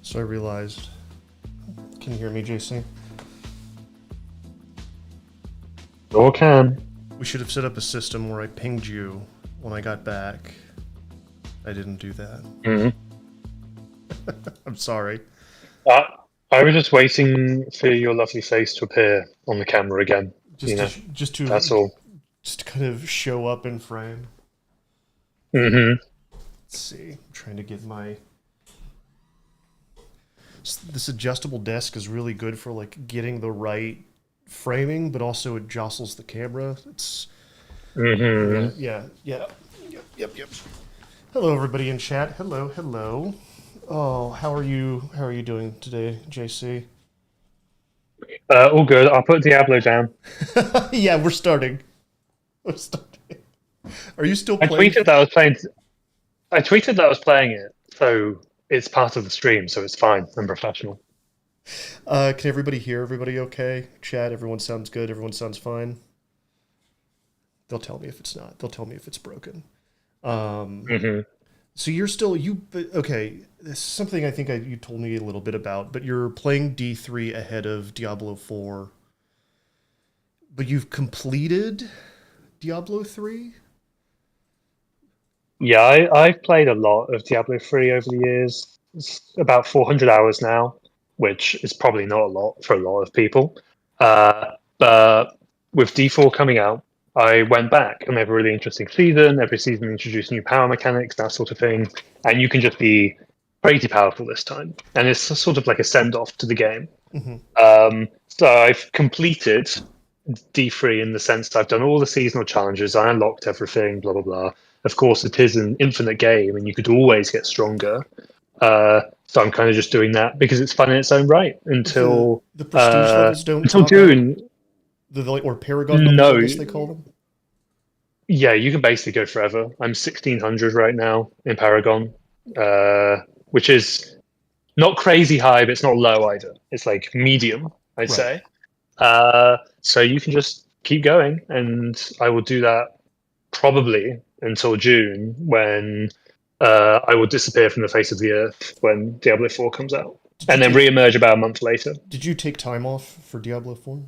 So I realized. Can you hear me, JC? Sure can. We should have set up a system where I pinged you when I got back. I didn't do that. Mm. I'm sorry. Uh, I was just waiting for your lovely face to appear on the camera again. Just to That's all. just to kind of show up in frame. Hmm. Let's see. I'm trying to get my. This adjustable desk is really good for like getting the right framing, but also it jostles the camera. It's Hmm. yep. Hello, everybody in chat. Hello. Oh, how are you? How are you doing today, JC? All good. I'll put Diablo down. Yeah, we're starting. We're starting. Are you still I playing? tweeted that I was playing. I tweeted that I was playing it, so it's part of the stream, so it's fine. I'm professional. Can everybody hear everybody okay? Chat, everyone sounds good. Everyone sounds fine. They'll tell me if it's not. They'll tell me if it's broken. Um, Hmm. so you're still okay? This is something I think you told me a little bit about, but you're playing D3 ahead of Diablo 4, but you've completed Diablo 3. Yeah, I've played a lot of Diablo 3 over the years. It's about 400 hours now, which is probably not a lot for a lot of people. But with D4 coming out, I went back and they have a really interesting season. Every season introduced new power mechanics, that sort of thing. And you can just be crazy powerful this time. And it's sort of like a send off to the game. Mm-hmm. So I've completed D3 in the sense that I've done all the seasonal challenges, I unlocked everything, blah blah blah. Of course, it is an infinite game, and you could always get stronger. So I'm kind of just doing that because it's fun in its own right But the until the prestige levels don't until top out. June. Or Paragon levels, I No, guess they call them. yeah, you can basically go forever. I'm 1600 right now in Paragon, which is not crazy high, but it's not low either. It's like medium, I'd Right. say. So you can just keep going, and I will do that probably until June when I will disappear from the face of the earth when Diablo 4 comes out, Did you and then take re-emerge about a month later. Did you take time off for Diablo 4?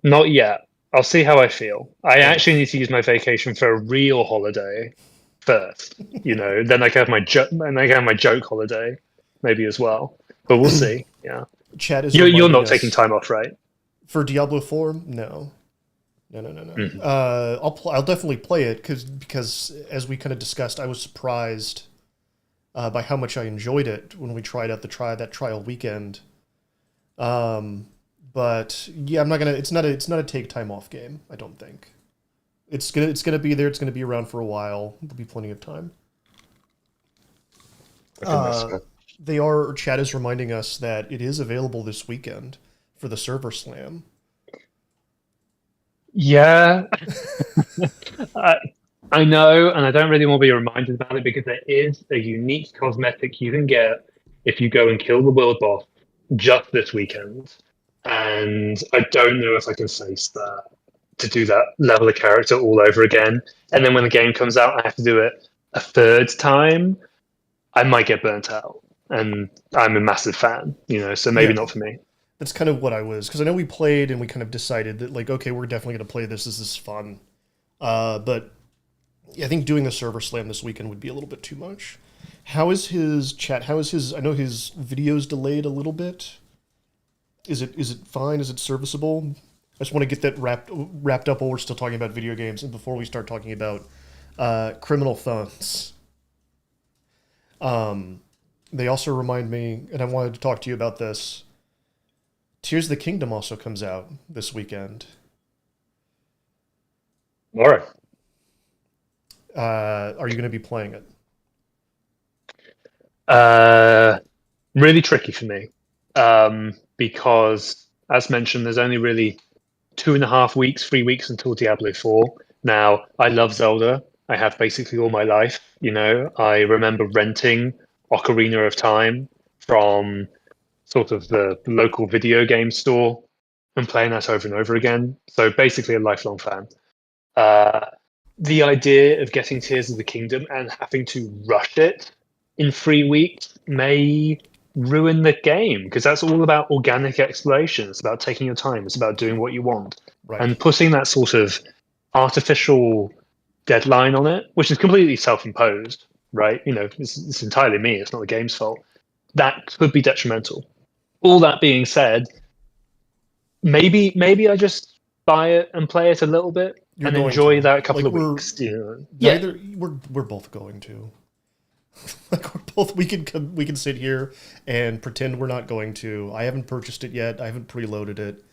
Not yet. I'll see how I feel. I Fair actually enough. need to use my vacation for a real holiday first. Then I can have my joke holiday maybe as well. But we'll see. Yeah, Chat is you're reminding not taking us time off, right? for Diablo 4. No, no. Hmm. I'll definitely play it because as we kind of discussed, I was surprised by how much I enjoyed it when we tried out that trial weekend. Um, but yeah, I'm not gonna. It's not a take time off game. I don't think it's gonna be there. It's gonna be around for a while. There'll be plenty of time. I think that's Uh, fair. Chat is reminding us that it is available this weekend for the server slam. Yeah, I, I know, and I don't really want to be reminded about it because there is a unique cosmetic you can get if you go and kill the world boss just this weekend. And I don't know if I can face that to do that level of character all over again. And then when the game comes out, I have to do it a third time. I might get burnt out. And I'm a massive fan, so maybe Yeah, not for me. that's kind of what I was because I know we played and we kind of decided that like okay, we're definitely gonna play this. This is fun. But yeah, I think doing the server slam this weekend would be a little bit too much. How is his chat? How is his? I know his video's delayed a little bit. Is it fine? Is it serviceable? I just want to get that wrapped up while we're still talking about video games and before we start talking about criminal funds. Um, they also remind me, and I wanted to talk to you about this. Tears of the Kingdom also comes out this weekend. All right. Are you going to be playing it? Uh, Really tricky for me because, as mentioned, there's only really 2.5 weeks, 3 weeks until Diablo 4. Now, I love Zelda. I have basically all my life. I remember renting Ocarina of Time from sort of the local video game store and playing that over and over again. So basically, a lifelong fan. Uh, the idea of getting Tears of the Kingdom and having to rush it in 3 weeks may ruin the game because that's all about organic exploration. It's about taking your time. It's about doing what you want, Right. and putting that sort of artificial deadline on it, which is completely self-imposed, right? It's entirely me. It's not the game's fault. That could be detrimental. All that being said, maybe I just buy it and play it a little bit You're and going enjoy to. that couple Like of we're weeks. Yeah, neither we're both going to. Like we're both we can sit here and pretend we're not going to. I haven't purchased it yet. I haven't preloaded it,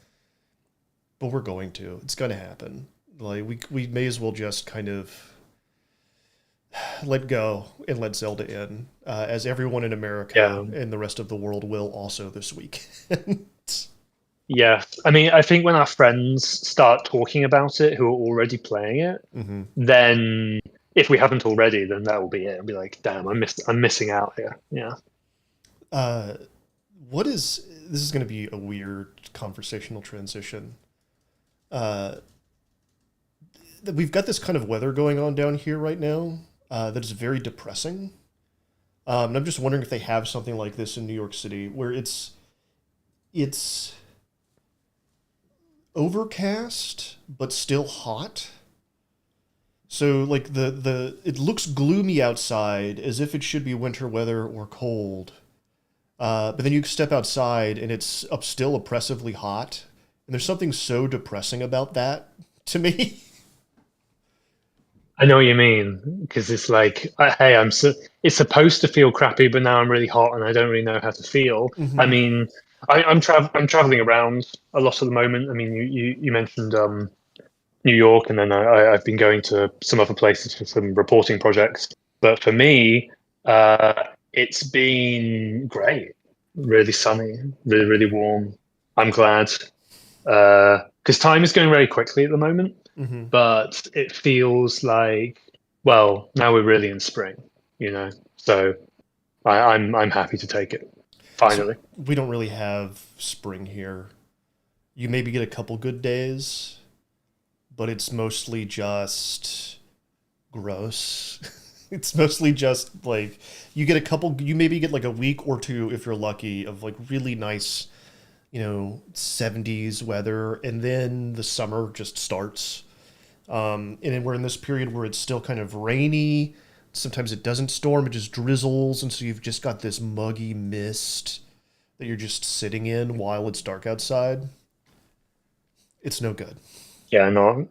but we're going to. It's going to happen. Like we may as well just kind of let go and let Zelda in, as everyone in America yeah, and the rest of the world will also this week. yeah. I mean, I think when our friends start talking about it, who are already playing it, hmm then if we haven't already, then that will be it. I'll be like, damn, I'm missing out here. Yeah. uh, what is this is going to be a weird conversational transition. Uh, we've got this kind of weather going on down here right now that is very depressing. And I'm just wondering if they have something like this in New York City where it's overcast but still hot. So like the it looks gloomy outside as if it should be winter weather or cold. But then you step outside and it's up still oppressively hot. And there's something so depressing about that to me. I know what you mean because it's like, hey, it's supposed to feel crappy, but now I'm really hot and I don't really know how to feel. I hmm mean, I'm traveling around a lot at the moment. I mean, you mentioned New York, and then I've been going to some other places for some reporting projects. But for me, it's been great, really sunny, really warm. I'm glad because time is going very quickly at the moment, hmm but it feels like, well, now we're really in spring, So I'm happy to take it So finally. we don't really have spring here. You maybe get a couple good days, but it's mostly just gross. It's mostly just like you get a couple, you maybe get like a week or two if you're lucky of like really nice, 70s weather, and then the summer just starts. And then we're in this period where it's still kind of rainy. Sometimes it doesn't storm, it just drizzles, and so you've just got this muggy mist that you're just sitting in while it's dark outside. It's no good. Yeah, no,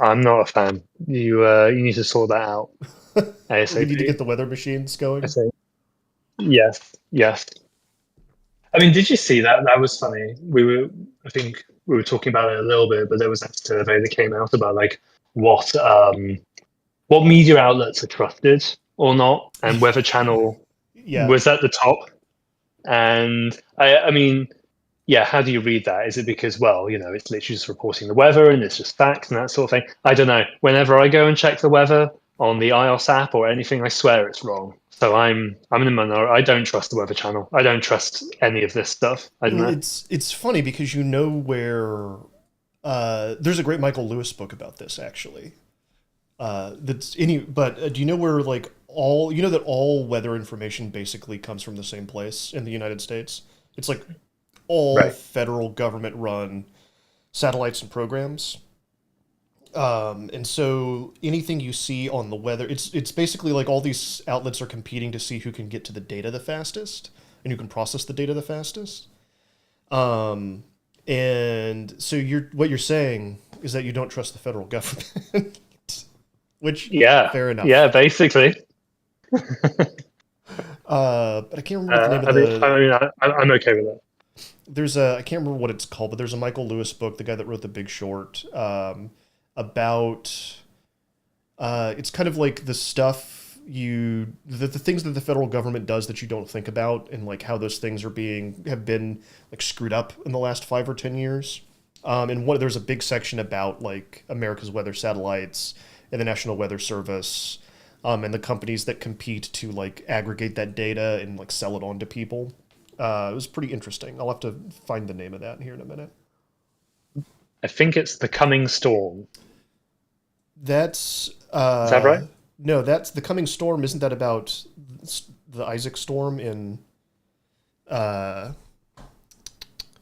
I'm not a fan. You need to sort that out We need to get ASAP. the weather machines I going. say yes, yes. I mean, did you see that? That was funny. I think we were talking about it a little bit, but there was that survey that came out about like what what media outlets are trusted or not, and Weather Channel Yeah. was at the top. And I mean, yeah, how do you read that? Is it because, well, it's literally just reporting the weather and it's just facts and that sort of thing? I don't know. Whenever I go and check the weather on the iOS app or anything, I swear it's wrong. So I'm in the minority. I don't trust the Weather Channel. I don't trust any of this stuff. I don't Well, know. it's funny because you know where there's a great Michael Lewis book about this actually. But do you know where like all you know that all weather information basically comes from the same place in the United States? It's like all Right. federal government run satellites and programs. And so anything you see on the weather, it's basically like all these outlets are competing to see who can get to the data the fastest and who can process the data the fastest. Um, and so what you're saying is that you don't trust the federal government, which Yeah. fair Yeah. enough. Basically. But I can't remember what the name of I mean, I'm okay with that. there's a I can't remember what it's called, but there's a Michael Lewis book, the guy that wrote The Big Short, about it's kind of like the stuff the things that the federal government does that you don't think about, and like how those things have been like screwed up in the last 5 or 10 years. And there's a big section about like America's weather satellites and the National Weather Service, and the companies that compete to like aggregate that data and like sell it on to people. It was pretty interesting. I'll have to find the name of that here in a minute. I think it's the coming storm. That's Is that right? no, that's the coming storm. Isn't that about the Isaac Storm in uh,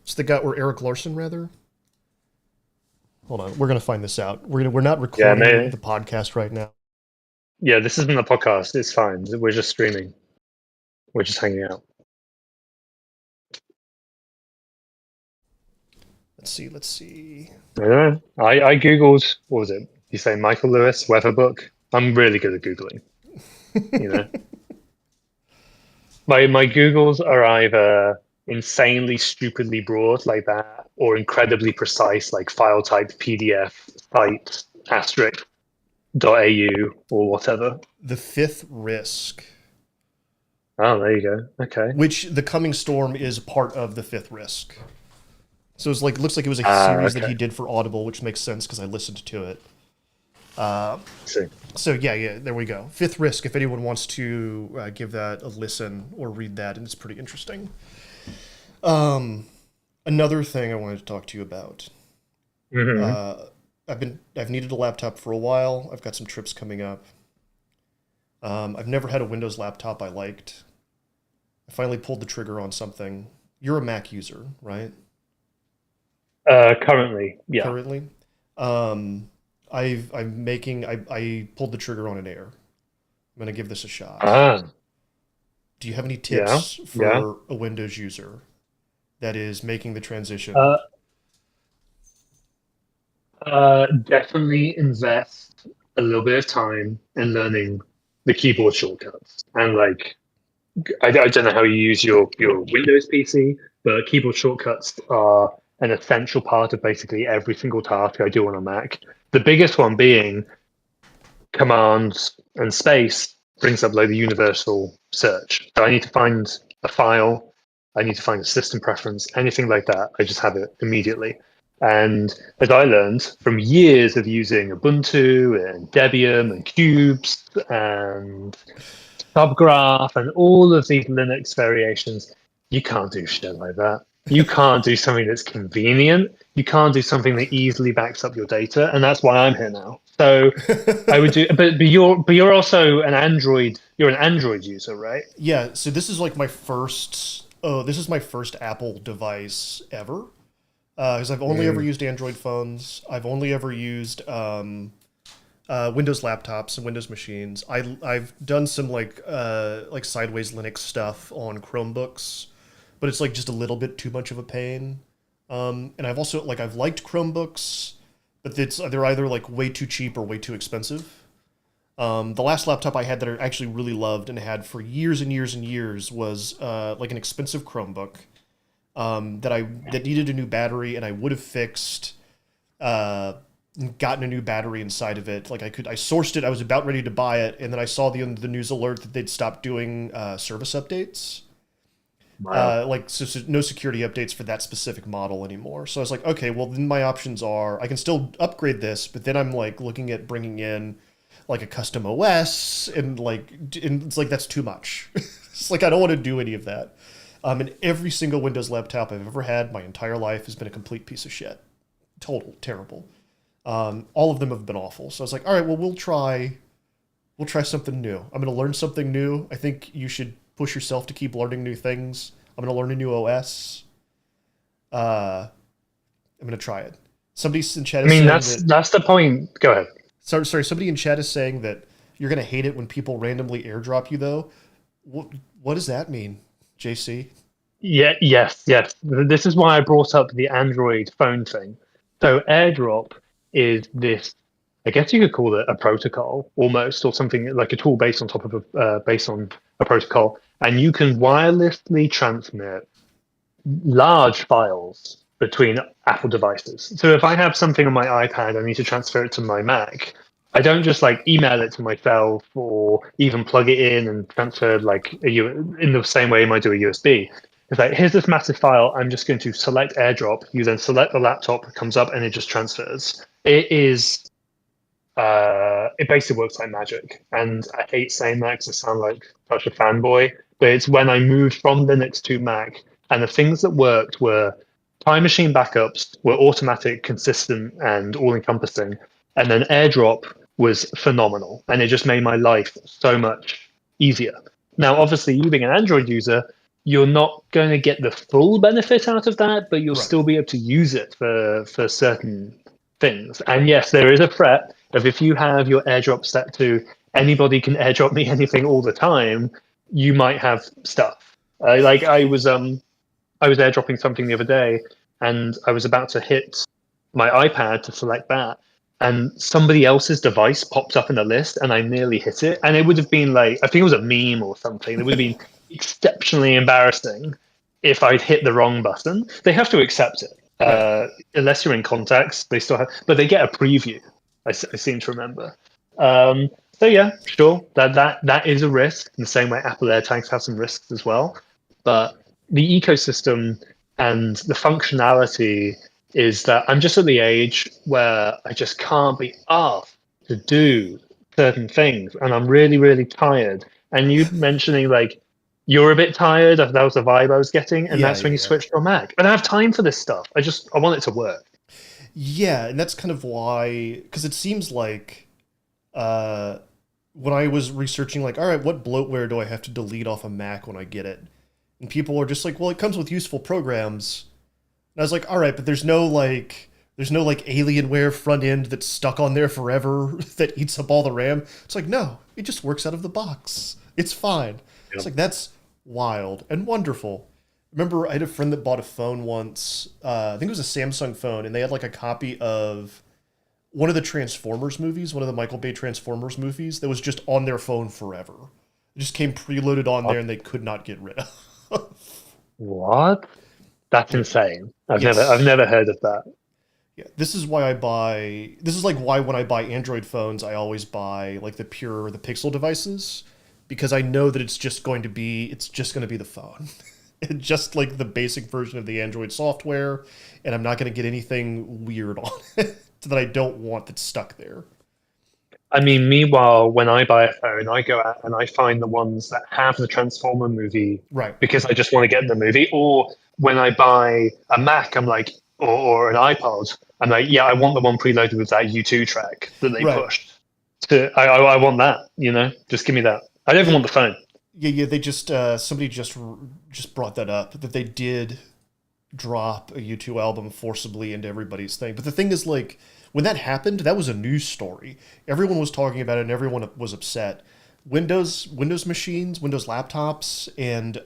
it's the guy or Eric Larson rather. Hold on, we're gonna find this out. We're not Yeah, recording the podcast right now. yeah. This isn't a podcast. It's fine. We're just streaming. We're just hanging out. Let's see. Let's see. I don't know. I googled. What was it? You say Michael Lewis weather book? I'm really good at googling. You know, my Googles are either insanely stupidly broad like that, or incredibly precise like file type PDF site asterisk .au or whatever. The Fifth Risk, Oh, there you go. Okay. which the coming storm is part of the Fifth Risk. So it's like looks like it was a Ah, series that okay. he did for Audible, which makes sense because I listened to it. See. So yeah, there we go. Fifth Risk. If anyone wants to give that a listen or read that, and it's pretty interesting. Another thing I wanted to talk to you about. Hmm. I've needed a laptop for a while. I've got some trips coming up. I've never had a Windows laptop I liked. I finally pulled the trigger on something. You're a Mac user, right? Currently, yeah. Currently. I pulled the trigger on an Air. I'm gonna give this a shot. Ah, Do you have any yeah, tips yeah. for a Windows user that is making the transition? Uh, Definitely invest a little bit of time in learning the keyboard shortcuts. And like, I don't know how you use your Windows PC, but keyboard shortcuts are an essential part of basically every single task I do on a Mac. The biggest one being Command and space brings up like the universal search. So I need to find a file, I need to find a system preference, anything like that. I just have it immediately. And as I learned from years of using Ubuntu and Debian and Cubes and Subgraph and all of these Linux variations, you can't do shit like that. You can't do something that's convenient. You can't do something that easily backs up your data, and that's why I'm here now. So I would do, but you're also an Android. You're an Android user, right? Yeah, so this is like my first. Oh, this is my first Apple device ever. Because I've only ever Mm. used Android phones. I've only ever used Windows laptops and Windows machines. I've done some like sideways Linux stuff on Chromebooks, but it's like just a little bit too much of a pain. And I've also like I've liked Chromebooks, but they're either like way too cheap or way too expensive. The last laptop I had that I actually really loved and had for years and years and years was like an expensive Chromebook that needed a new battery, and I would have fixed, uh, gotten a new battery inside of it. Like I sourced it. I was about ready to buy it, and then I saw the news alert that they'd stopped doing service updates. Wow. So no security updates for that specific model anymore. So I was like, okay, well then my options are I can still upgrade this, but then I'm like looking at bringing in like a custom OS and it's like that's too much. It's like I don't want to do any of that. And every single Windows laptop I've ever had my entire life has been a complete piece of shit. Total terrible. All of them have been awful. So I was like, all right, well we'll try something new. I'm going to learn something new. I think you should push yourself to keep learning new things. I'm going to learn a new OS. I'm going to try it. Somebody in chat I is mean, saying that's that. that's the point. Go ahead. Sorry. Somebody in chat is saying that you're going to hate it when people randomly airdrop you, though. What does that mean, JC? Yeah, yes, yes. This is why I brought up the Android phone thing. So AirDrop is this, I guess you could call it a protocol almost, or something like a tool based on top of based on a protocol, and you can wirelessly transmit large files between Apple devices. So if I have something on my iPad, I need to transfer it to my Mac. I don't just like email it to myself or even plug it in and transfer like in the same way I might do a USB. It's like, here's this massive file. I'm just going to select AirDrop. You then select the laptop, it comes up, and it just transfers. It basically works like magic. And I hate saying that because I sound like such a fanboy, but it's when I moved from Linux to Mac, and the things that worked were Time Machine backups were automatic, consistent, and all encompassing. And then AirDrop was phenomenal, and it just made my life so much easier. Now, obviously, you being an Android user, you're not going to get the full benefit out of that, but you'll Right. still be able to use it for certain things. And yes, there is a threat of if you have your airdrop set to anybody can airdrop me anything all the time, you might have stuff. Like I was airdropping something the other day, and I was about to hit my iPad to select that, and somebody else's device popped up in the list, and I nearly hit it. And it would have been like, I think it was a meme or something. It would have been exceptionally embarrassing if I'd hit the wrong button. They have to accept it. Right. Unless you're in contacts, they still have, but they get a preview. I seem to remember. So yeah, sure, that is a risk. In the same way, Apple AirTags have some risks as well. But the ecosystem and the functionality is that I'm just at the age where I just can't be asked to do certain things, and I'm really, really tired. And you mentioning like you're a bit tired, that was the vibe I was getting, and Yeah, that's yeah, when you yeah. switch to a Mac. I don't have time for this stuff. I want it to work. Yeah, and that's kind of why, because it seems like uh, when I was researching, like, all right, what bloatware do I have to delete off a Mac when I get it? And people are just like, well, it comes with useful programs. And I was like, all right, but there's no like Alienware front end that's stuck on there forever that eats up all the RAM. It's like, no, it just works out of the box. It's fine. It's Yep. like, that's wild and wonderful. Remember, I had a friend that bought a phone once. I think it was a Samsung phone, and they had like a copy of one of the Transformers movies, one of the Michael Bay Transformers movies, that was just on their phone forever. It just came preloaded on there, What? and they could not get rid of. What? That's Yeah. insane. I've Yes. never heard of that. Yeah. This is why I buy. This is like why when I buy Android phones, I always buy like the Pixel devices, because I know that it's just going to be the phone. Just like the basic version of the Android software, and I'm not going to get anything weird on it that I don't want that's stuck there. I mean, meanwhile, when I buy a phone, I go out and I find the ones that have the Transformer movie Right. because I just want to get the movie. Or when I buy a Mac, I'm like, or an iPod, I'm like, yeah, I want the one preloaded with that U2 track that they Right. pushed. I want that, just give me that. I don't even Yeah. want the phone. Yeah. Yeah. They just somebody just brought that up, that they did drop a U2 album forcibly into everybody's thing. But the thing is, like, when that happened, that was a news story. Everyone was talking about it, and everyone was upset. Windows machines, Windows laptops, and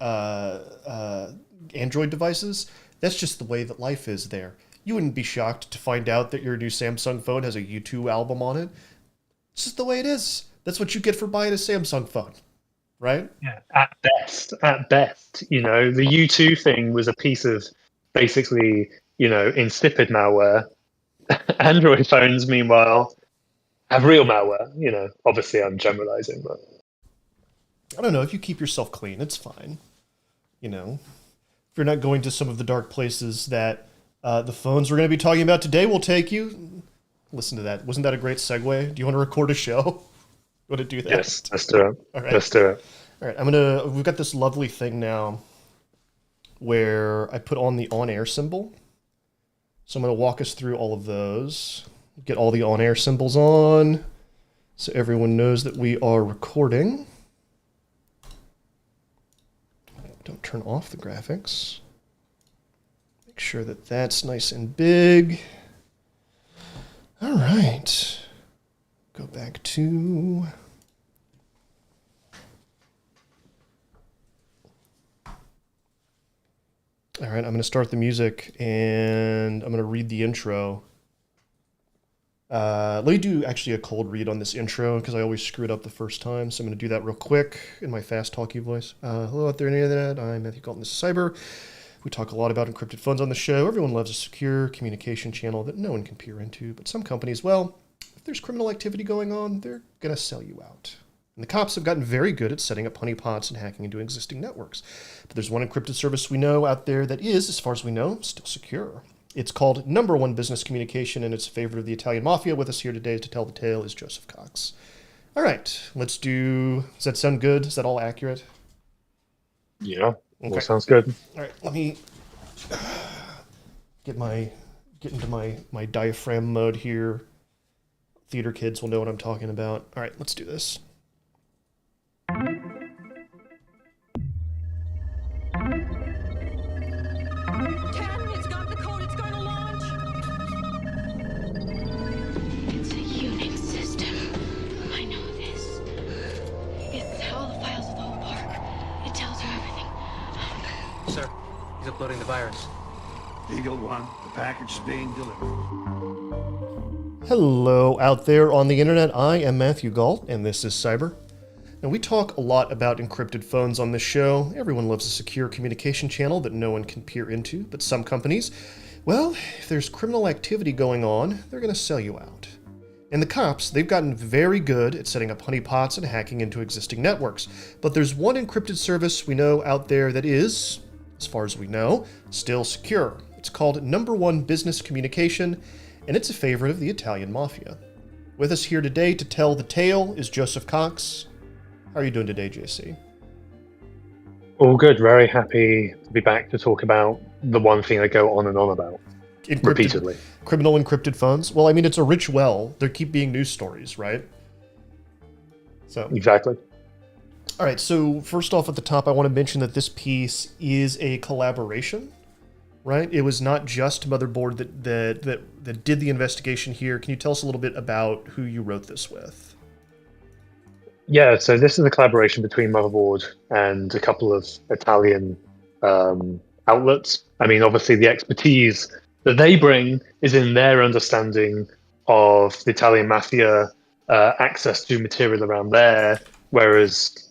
Android devices. That's just the way that life is there. You wouldn't be shocked to find out that your new Samsung phone has a U2 album on it. It's just the way it is. That's what you get for buying a Samsung phone, right? Yeah, at best, the U2 thing was a piece of basically, insipid malware. Android phones, meanwhile, have real malware. Obviously, I'm generalizing, but I don't know. If you keep yourself clean, it's fine. You know, if you're not going to some of the dark places that the phones we're going to be talking about today will take you. Listen to that. Wasn't that a great segue? Do you want to record a show? You want to do that? yes, let's do it. All right. Let's do it. All right. We've got this lovely thing now where I put on the on-air symbol. So I'm going to walk us through all of those. Get all the on-air symbols on so everyone knows that we are recording. Don't turn off the graphics. Make sure that that's nice and big. All right. Go back to... All right, I'm going to start the music, and I'm going to read the intro. Let me do actually a cold read on this intro, because I always screw it up the first time, so I'm going to do that real quick in my fast talky voice. Hello out there in the internet, I'm Matthew Galton, this is Cyber. We talk a lot about encrypted phones on the show. Everyone loves a secure communication channel that no one can peer into, but some companies, well, if there's criminal activity going on, they're going to sell you out. And the cops have gotten very good at setting up honeypots and hacking into existing networks. But there's one encrypted service we know out there that is, as far as we know, still secure. It's called Number One Business Communication, and it's a favorite of the Italian Mafia. With us here today to tell the tale is Joseph Cox. All right, let's do... Does that sound good? Is that all accurate? Yeah, Okay. all sounds good. All right, let me get into my diaphragm mode here. Theater kids will know what I'm talking about. All right, let's do this. uploading the virus. Eagle 1, the package is being delivered. Hello out there on the internet, I am Matthew Galt, and this is Cyber. Now, we talk a lot about encrypted phones on this show. Everyone loves a secure communication channel that no one can peer into, but some companies, well, if there's criminal activity going on, they're going to sell you out. And the cops, they've gotten very good at setting up honeypots and hacking into existing networks. But there's one encrypted service we know out there that is, as far as we know, still secure. It's called Number One Business Communication, and it's a favorite of the Italian Mafia. With us here today to tell the tale is Joseph Cox. How are you doing today, JC? All good. Very happy to be back to talk about the one thing I go on and on about repeatedly. Criminal encrypted phones? Well, I mean, it's a rich well. There keep being news stories, right? So Exactly. All right, so first off at the top, I want to mention that this piece is a collaboration, right? It was not just Motherboard that did the investigation here. Can you tell us a little bit about who you wrote this with? Yeah, so this is a collaboration between Motherboard and a couple of Italian outlets. I mean, obviously, the expertise that they bring is in their understanding of the Italian Mafia, access to material around there, whereas,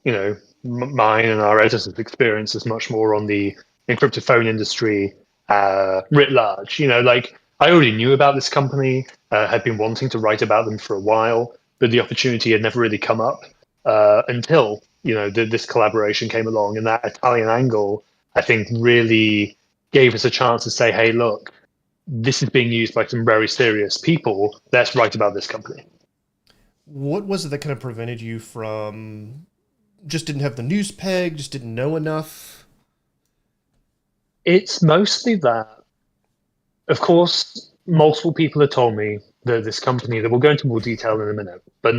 mine and our editor's experience is much more on the encrypted phone industry writ large. I already knew about this company, had been wanting to write about them for a while, but the opportunity had never really come up until this collaboration came along, and that Italian angle, I think, really gave us a chance to say, hey, look, this is being used by some very serious people. Let's write about this company. What was it that kind of prevented you from just didn't have the news peg, just didn't know enough? It's mostly that, of course, multiple people have told me that this company, that we'll go into more detail in a minute, but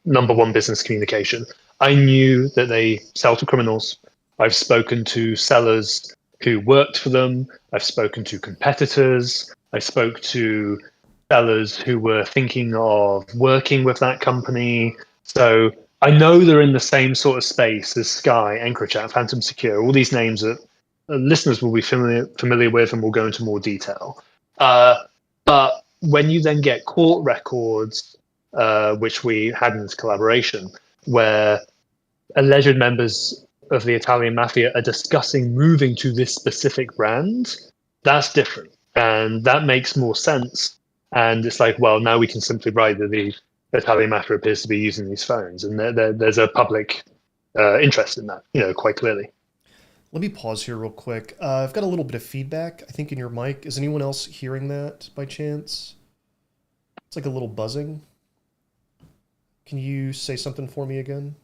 Number One Business Communication, I knew that they sell to criminals. I've spoken to sellers who worked for them. I've spoken to competitors. I spoke to sellers who were thinking of working with that company. So I know they're in the same sort of space as Sky, Encrypted, Phantom Secure, all these names that listeners will be familiar with, and we'll go into more detail. But when you then get court records, which we had in this collaboration, where alleged members of the Italian Mafia are discussing moving to this specific brand, that's different. And that makes more sense. And it's like, well, now we can simply write that the Italian Mafia appears to be using these phones. And there's a public interest in that, quite clearly. Let me pause here real quick. I've got a little bit of feedback, I think, in your mic. Is anyone else hearing that by chance? It's like a little buzzing. Can you say something for me again?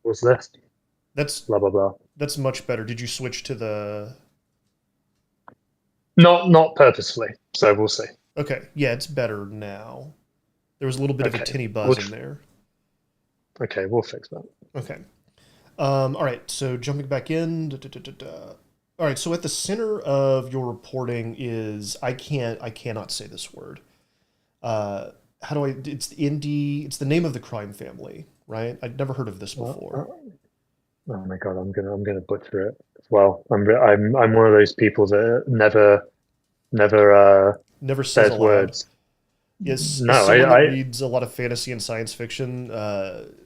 What's this? That's blah blah blah. That's much better. Did you switch to the... Not purposefully, so we'll see. Okay, yeah, it's better now. There was a little bit of a tinny buzz in there. Okay, we'll fix that. Okay. All right, so jumping back in. All right, so at the center of your reporting is... I cannot say this word. It's the name of the crime family, right? I'd never heard of this before. Oh my god, I'm gonna butcher it as well. I'm one of those people that never says says words. Yes, no, as someone I that reads a lot of fantasy and science fiction,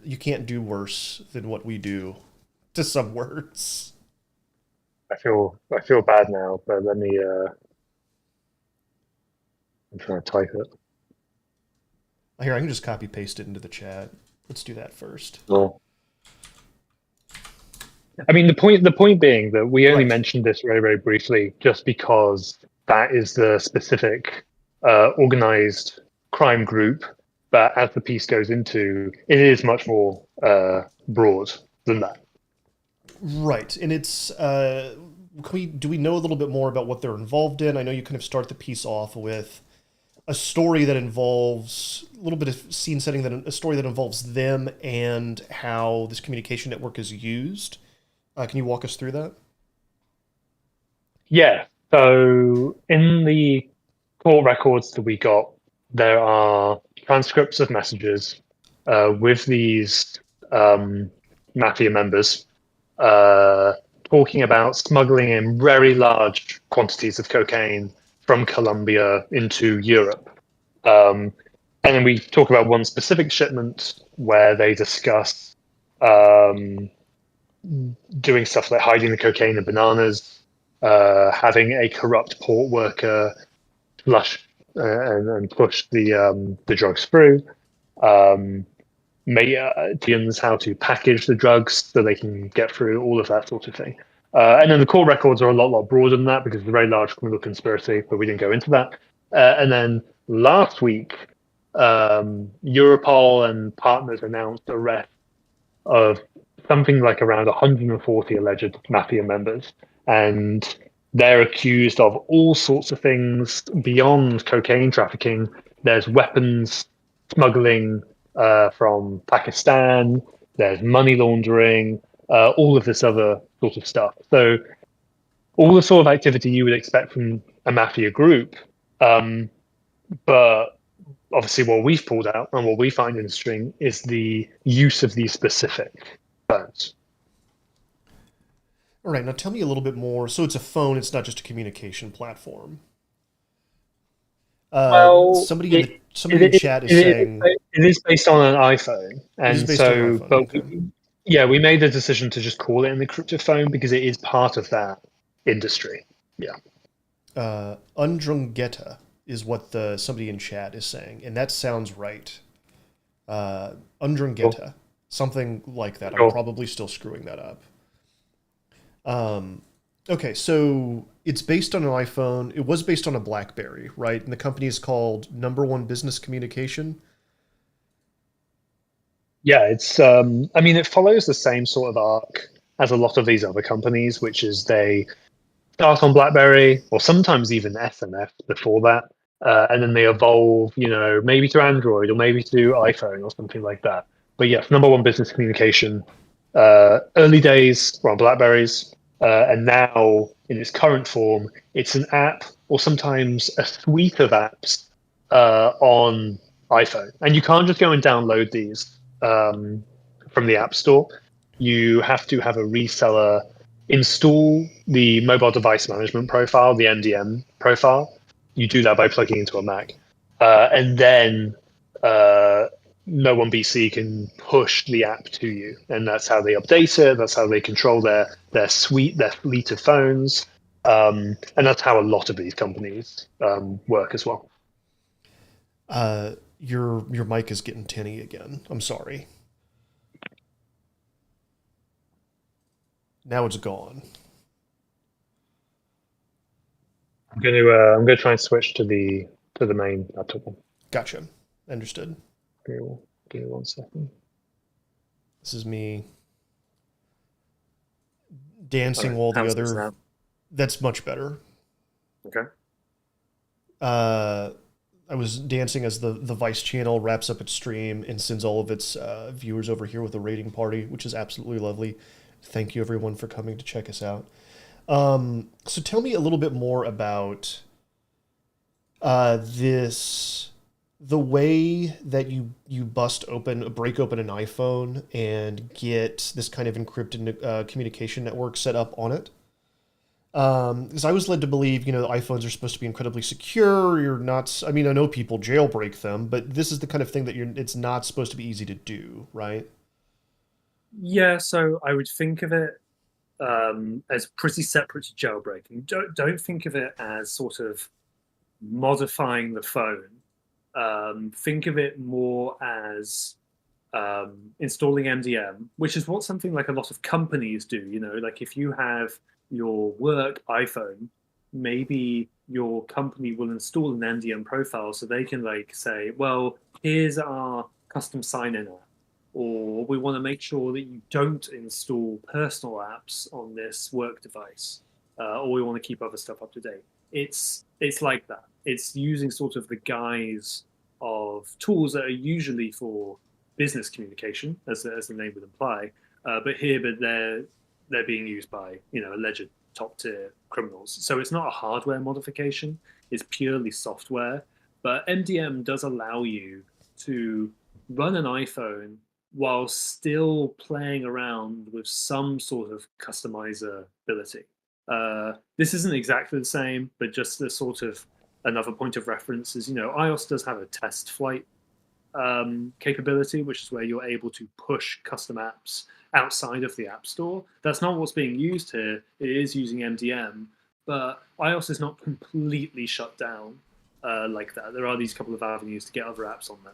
you can't do worse than what we do to some words. I feel bad now, but let me. I'm trying to type it. Here, I can just copy paste it into the chat. Let's do that first. Well, I mean, the point being that we only mentioned this very, very briefly, just because that is the specific organized crime group. But as the piece goes into, it is much more broad than that. Right, and it's do we know a little bit more about what they're involved in? I know you kind of start the piece off with a story that involves a little bit of scene setting, a story that involves them and how this communication network is used. Can you walk us through that? Yeah. So in the court records that we got, there are transcripts of messages with these Mafia members talking about smuggling in very large quantities of cocaine from Colombia into Europe. And then we talk about one specific shipment where they discuss um, doing stuff like hiding the cocaine in bananas, having a corrupt port worker flush and push the drugs through. Teams how to package the drugs so they can get through all of that sort of thing. And then the court records are a lot broader than that because it's a very large criminal conspiracy, but we didn't go into that. And then last week, Europol and partners announced the arrest of something like around 140 alleged Mafia members. And they're accused of all sorts of things beyond cocaine trafficking. There's weapons smuggling from Pakistan, there's money laundering, all of this other sort of stuff. So, all the sort of activity you would expect from a mafia group, but obviously what we've pulled out and what we find interesting is the use of these specific phones. All right, now tell me a little bit more. So it's a phone, it's not just a communication platform. Well, Somebody in chat is saying it is based on an iPhone, it is and based on an so, iPhone. but Okay. yeah, we made the decision to just call it an encrypted phone because it is part of that industry. Yeah. Undrungeta is what the somebody in chat is saying, and that sounds right. Undrungeta, Cool. something like that. I'm Cool. probably still screwing that up. Okay, so it's based on an iPhone. It was based on a BlackBerry, right? And the company is called Number One Business Communication. Yeah, I mean, it follows the same sort of arc as a lot of these other companies, which is they start on BlackBerry or sometimes even SMS before that, and then they evolve, maybe to Android or maybe to iPhone or something like that. But yes, number one business communication. Early days were on Blackberries, and now in its current form, it's an app or sometimes a suite of apps on iPhone, and you can't just go and download these from the App Store. You have to have a reseller install the mobile device management profile, the MDM profile. You do that by plugging into a Mac, and then no one BC can push the app to you, and that's how they update it. That's how they control their fleet of phones, and that's how a lot of these companies work as well. Your mic is getting tinny again. I'm sorry. Now it's gone. I'm gonna try and switch to the main laptop one. Gotcha. Understood. Give me 1 second. This is me dancing while the How's this other. now? That's much better. Okay. I was dancing as the Vice channel wraps up its stream and sends all of its viewers over here with a rating party, which is absolutely lovely. Thank you, everyone, for coming to check us out. So tell me a little bit more about the way that you break open an iPhone and get this kind of encrypted communication network set up on it. Because I was led to believe, the iPhones are supposed to be incredibly secure. You're not. I mean, I know people jailbreak them, but this is the kind of thing that it's not supposed to be easy to do, right? Yeah, so I would think of it as pretty separate to jailbreaking. Don't think of it as sort of modifying the phone. Think of it more as installing MDM, which is what something like a lot of companies do. Like if you have your work iPhone, maybe your company will install an MDM profile so they can say, well, here's our custom sign-in app, or we want to make sure that you don't install personal apps on this work device, or we want to keep other stuff up to date. It's like that. It's using sort of the guise of tools that are usually for business communication, as the name would imply, but they're being used by alleged top tier criminals. So it's not a hardware modification; it's purely software. But MDM does allow you to run an iPhone while still playing around with some sort of customizability. This isn't exactly the same, but just the sort of another point of reference is, iOS does have a test flight capability, which is where you're able to push custom apps outside of the App Store. That's not what's being used here. It is using MDM, but iOS is not completely shut down like that. There are these couple of avenues to get other apps on there.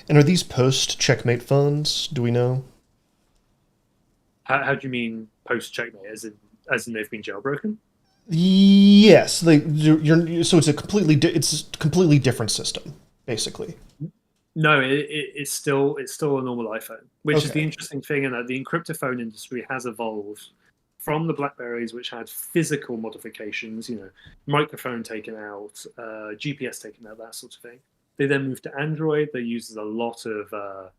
And are these post-checkmate phones? Do we know? How do you mean post checkmate? As in they've been jailbroken? Yes. So it's a completely different system, basically. No, it's still a normal iPhone, which is the Okay. interesting thing, in that the encrypted phone industry has evolved from the Blackberries, which had physical modifications, microphone taken out, GPS taken out, that sort of thing. They then moved to Android. That uses a lot of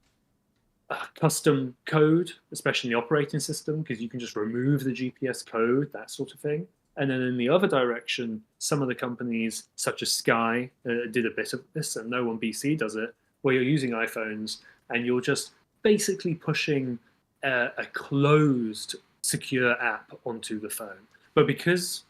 custom code, especially in the operating system, because you can just remove the GPS code, that sort of thing. And then in the other direction, some of the companies, such as Sky, did a bit of this, and No One BC does it, where you're using iPhones and you're just basically pushing a closed, secure app onto the phone. But because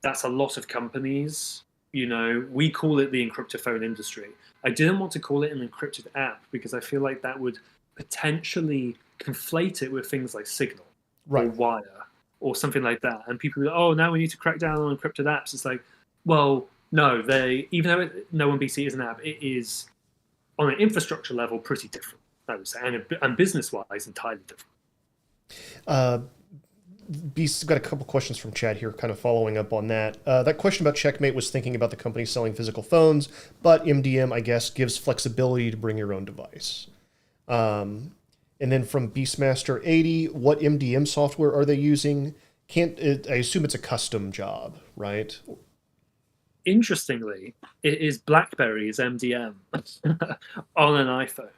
that's a lot of companies, we call it the encrypted phone industry. I didn't want to call it an encrypted app because I feel like that would potentially conflate it with things like Signal or Right. Wire or something like that. And people go, oh, now we need to crack down on encrypted apps. It's like, well, no, even though No One BC is an app, it is on an infrastructure level pretty different, I would say, and business-wise entirely different. Beast's got a couple questions from Chad here, kind of following up on that. That question about Checkmate was thinking about the company selling physical phones, but MDM, I guess, gives flexibility to bring your own device. And then from Beastmaster80, what MDM software are they using? I assume it's a custom job, right? Interestingly, it is BlackBerry's MDM on an iPhone.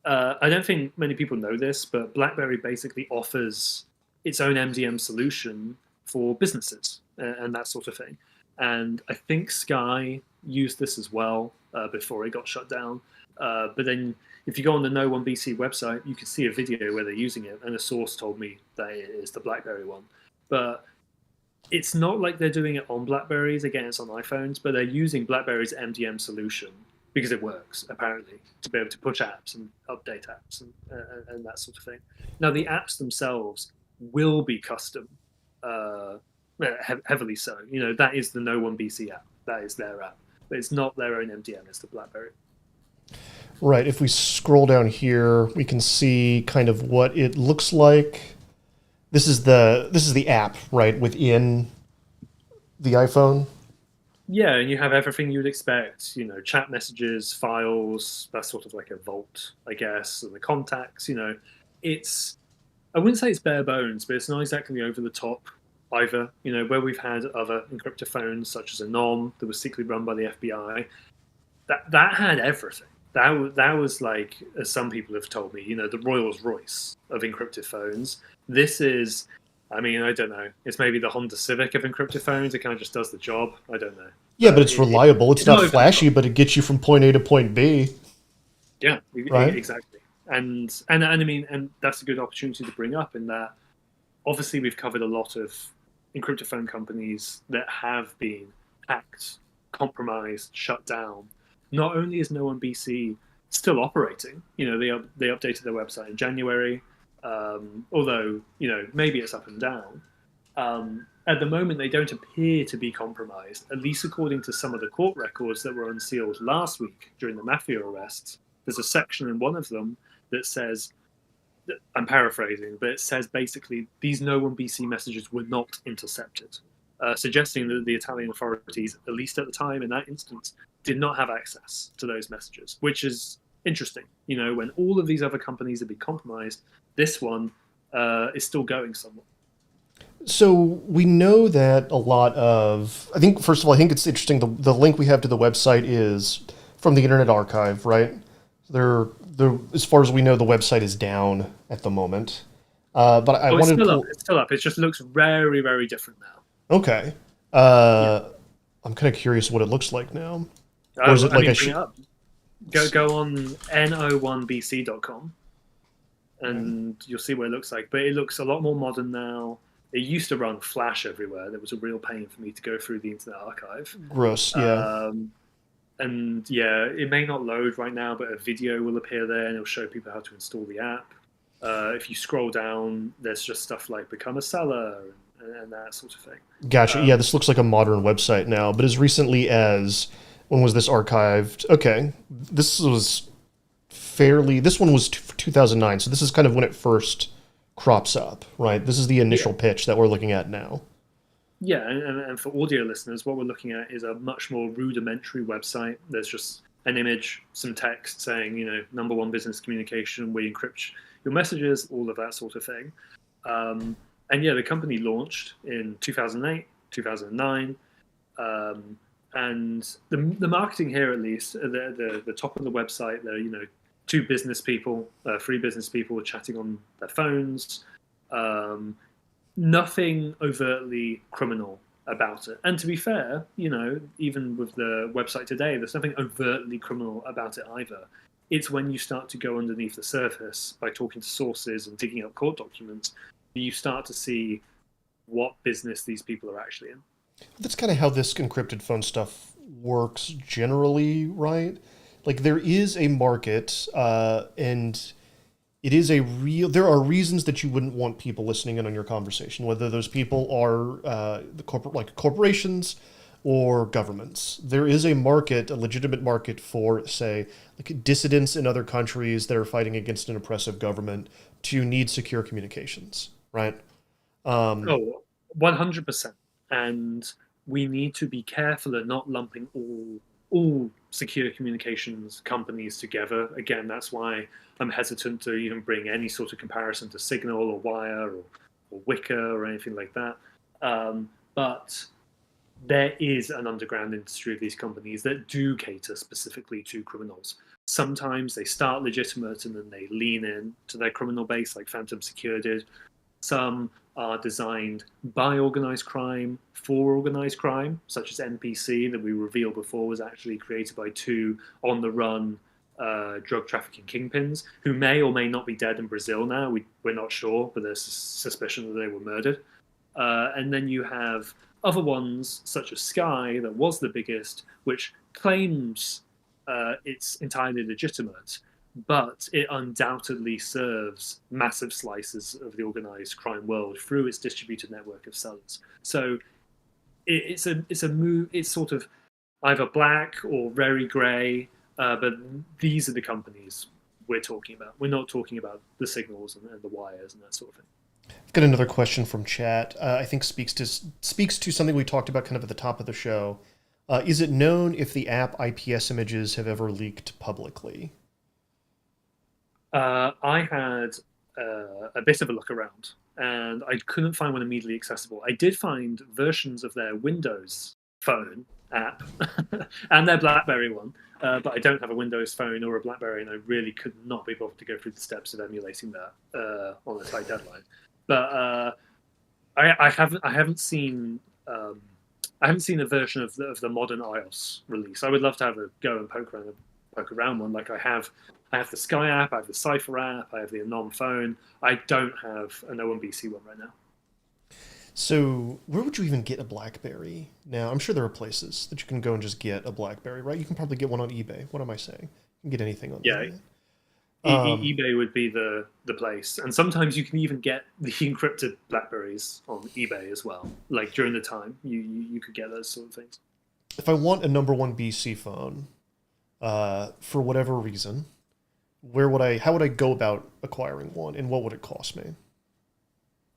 I don't think many people know this, but BlackBerry basically offers its own MDM solution for businesses and that sort of thing. And I think Sky used this as well before it got shut down. But then if you go on the No One BC website, you can see a video where they're using it, and a source told me that it is the BlackBerry one. But it's not like they're doing it on Blackberries. Again, it's on iPhones, but they're using BlackBerry's MDM solution because it works, apparently, to be able to push apps and update apps and that sort of thing. Now, the apps themselves will be custom, heavily so. That is the No One BC app. That is their app. But it's not their own MDM, it's the BlackBerry. Right. If we scroll down here, we can see kind of what it looks like. This is the app, right, within the iPhone. Yeah, and you have everything you would expect, chat messages, files, that's sort of like a vault, I guess, and the contacts, I wouldn't say it's bare bones, but it's not exactly over the top either. Where we've had other encrypted phones, such as a Nom that was secretly run by the FBI, that had everything. That was like, as some people have told me, the Rolls Royce of encrypted phones. This is, I don't know. It's maybe the Honda Civic of encrypted phones. It kind of just does the job. I don't know. Yeah, but it's reliable. It's not over the flashy, top. but it gets you from point A to point B. Yeah, Right. exactly. And that's a good opportunity to bring up, in that obviously we've covered a lot of encrypted phone companies that have been hacked, compromised, shut down. Not only is No One BC still operating, they updated their website in January, although maybe it's up and down. At the moment, they don't appear to be compromised, at least according to some of the court records that were unsealed last week during the Mafia arrests. There's a section in one of them that says, I'm paraphrasing, but it says basically these No One BC messages were not intercepted, suggesting that the Italian authorities, at least at the time in that instance, did not have access to those messages, which is interesting. When all of these other companies have been compromised, this one is still going somewhere. So we know that a lot of, first of all, I think it's interesting. The link we have to the website is from the Internet Archive, right? As far as we know, the website is down at the moment. But I it's wanted still to up. It's still up. It just looks very, very different now. Okay. I'm kind of curious what it looks like now. Or is it like bring it up. Go on no1bc.com and you'll see what it looks like. But it looks a lot more modern now. It used to run Flash everywhere. There was a real pain for me to go through the Internet Archive. Gross. Yeah. And yeah, it may not load right now, but a video will appear there and it'll show people how to install the app. If you scroll down, there's just stuff like become a seller and that sort of thing. Gotcha. Yeah, this looks like a modern website now, but as recently as when was this archived? Okay, this one was 2009, so this is kind of when it first crops up, right? This is the initial pitch that we're looking at now. Yeah, and for audio listeners, what we're looking at is a much more rudimentary website. There's just an image, some text saying, number one business communication, we encrypt your messages, all of that sort of thing. And yeah, the company launched in 2008, 2009. And the marketing here, at least, the top of the website, there are, two business people, three business people chatting on their phones. Nothing overtly criminal about it. And to be fair, even with the website today, there's nothing overtly criminal about it either. It's when you start to go underneath the surface by talking to sources and digging up court documents, you start to see what business these people are actually in. That's kind of how this encrypted phone stuff works generally, right? Like there is a market, and it is there are reasons that you wouldn't want people listening in on your conversation, whether those people are corporations or governments. There is a market, a legitimate market for, say, like dissidents in other countries that are fighting against an oppressive government to need secure communications, right? 100%. And we need to be careful at not lumping all secure communications companies together. Again, that's why I'm hesitant to even bring any sort of comparison to Signal or Wire or Wicker or anything like that. But there is an underground industry of these companies that do cater specifically to criminals. Sometimes they start legitimate and then they lean in to their criminal base, like Phantom Secure did. Some are designed by organized crime for organized crime, such as NPC, that we revealed before was actually created by two on-the-run drug trafficking kingpins who may or may not be dead in Brazil now. We're not sure, but there's suspicion that they were murdered. And then you have other ones, such as Sky, that was the biggest, which claims it's entirely legitimate, but it undoubtedly serves massive slices of the organized crime world through its distributed network of sellers. So it's a move. It's sort of either black or very grey, but these are the companies we're talking about. We're not talking about the Signals and the Wires and that sort of thing. I've got another question from chat. I think speaks to something we talked about kind of at the top of the show. Is it known if the app IPS images have ever leaked publicly? I had a bit of a look around, and I couldn't find one immediately accessible. I did find versions of their Windows phone app and their BlackBerry one, but I don't have a Windows phone or a BlackBerry, and I really could not be bothered to go through the steps of emulating that on a tight deadline. But I haven't seen a version of the modern iOS release. I would love to have a go and poke around one. Like I have the Sky app, I have the Cypher app, I have the Anom phone. I don't have an OMBC one right now. So where would you even get a BlackBerry now? I'm sure there are places that you can go and just get a BlackBerry, right? You can probably get one on eBay. What am I saying? You can get anything on eBay. eBay would be the place. And sometimes you can even get the encrypted BlackBerries on eBay as well. Like during the time, you could get those sort of things. If I want a number one BC phone, for whatever reason, how would I go about acquiring one, and what would it cost me?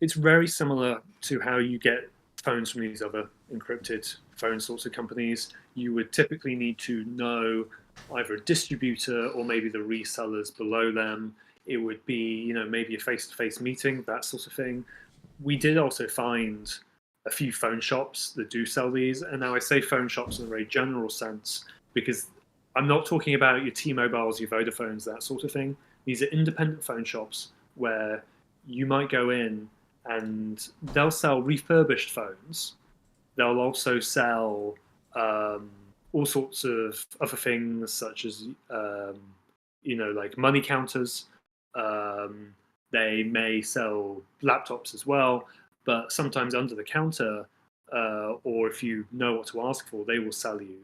It's very similar to how you get phones from these other encrypted phone sorts of companies. You would typically need to know either a distributor or maybe the resellers below them. It would be, maybe a face-to-face meeting, that sort of thing. We did also find a few phone shops that do sell these. And now I say phone shops in a very general sense because I'm not talking about your T-Mobiles, your Vodafones, that sort of thing. These are independent phone shops where you might go in and they'll sell refurbished phones. They'll also sell all sorts of other things, such as like money counters, They may sell laptops as well, but sometimes under the counter, or if you know what to ask for, they will sell you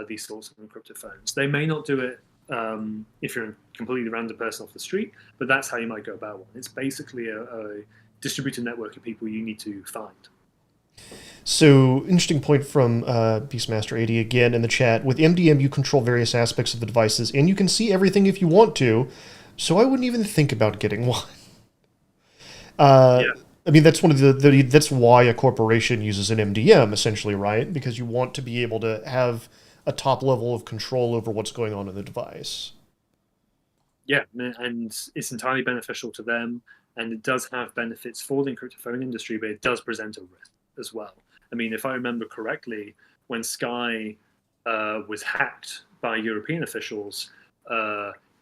these sorts of encrypted phones. They may not do it if you're a completely random person off the street, but that's how you might go about one. It's basically a distributed network of people you need to find. So, interesting point from Beastmaster80 again in the chat. With MDM, you control various aspects of the devices, and you can see everything if you want to. So, I wouldn't even think about getting one. Yeah. I mean, that's one of that's why a corporation uses an MDM, essentially, right? Because you want to be able to have a top level of control over what's going on in the device. Yeah, and it's entirely beneficial to them, and it does have benefits for the encrypted phone industry, but it does present a risk as well. I mean, if I remember correctly, when Sky was hacked by European officials,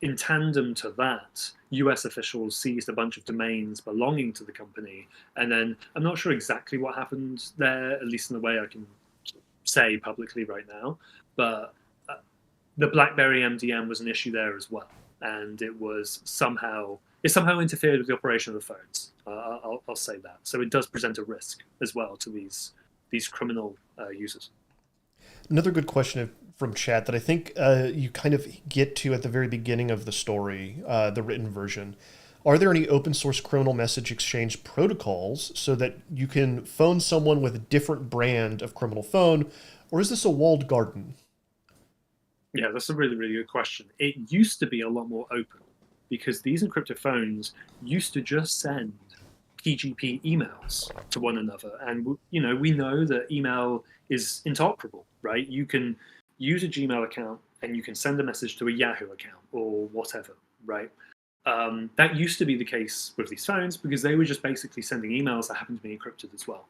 in tandem to that, US officials seized a bunch of domains belonging to the company. And then I'm not sure exactly what happened there, at least in the way I can say publicly right now. But the BlackBerry MDM was an issue there as well. And it somehow interfered with the operation of the phones. I'll say that. So it does present a risk as well to these criminal users. Another good question from chat that I think you kind of get to at the very beginning of the story, the written version. Are there any open source criminal message exchange protocols so that you can phone someone with a different brand of criminal phone, or is this a walled garden? Yeah, that's a really, really good question. It used to be a lot more open because these encrypted phones used to just send PGP emails to one another. And, we know that email is interoperable, right? You can use a Gmail account and you can send a message to a Yahoo account or whatever, right? That used to be the case with these phones because they were just basically sending emails that happened to be encrypted as well.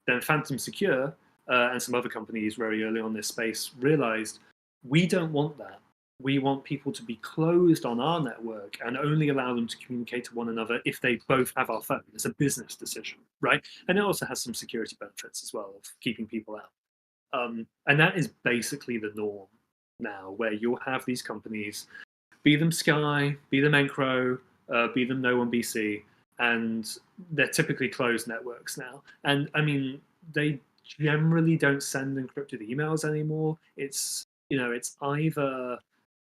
Then Phantom Secure and some other companies very early on this space realized we don't want that. We want people to be closed on our network and only allow them to communicate to one another if they both have our phone. It's a business decision, right? And it also has some security benefits as well of keeping people out. And that is basically the norm now, where you'll have these companies, be them Sky, be them Encro, be them No One BC, and they're typically closed networks now. And I mean, they generally don't send encrypted emails anymore. It's either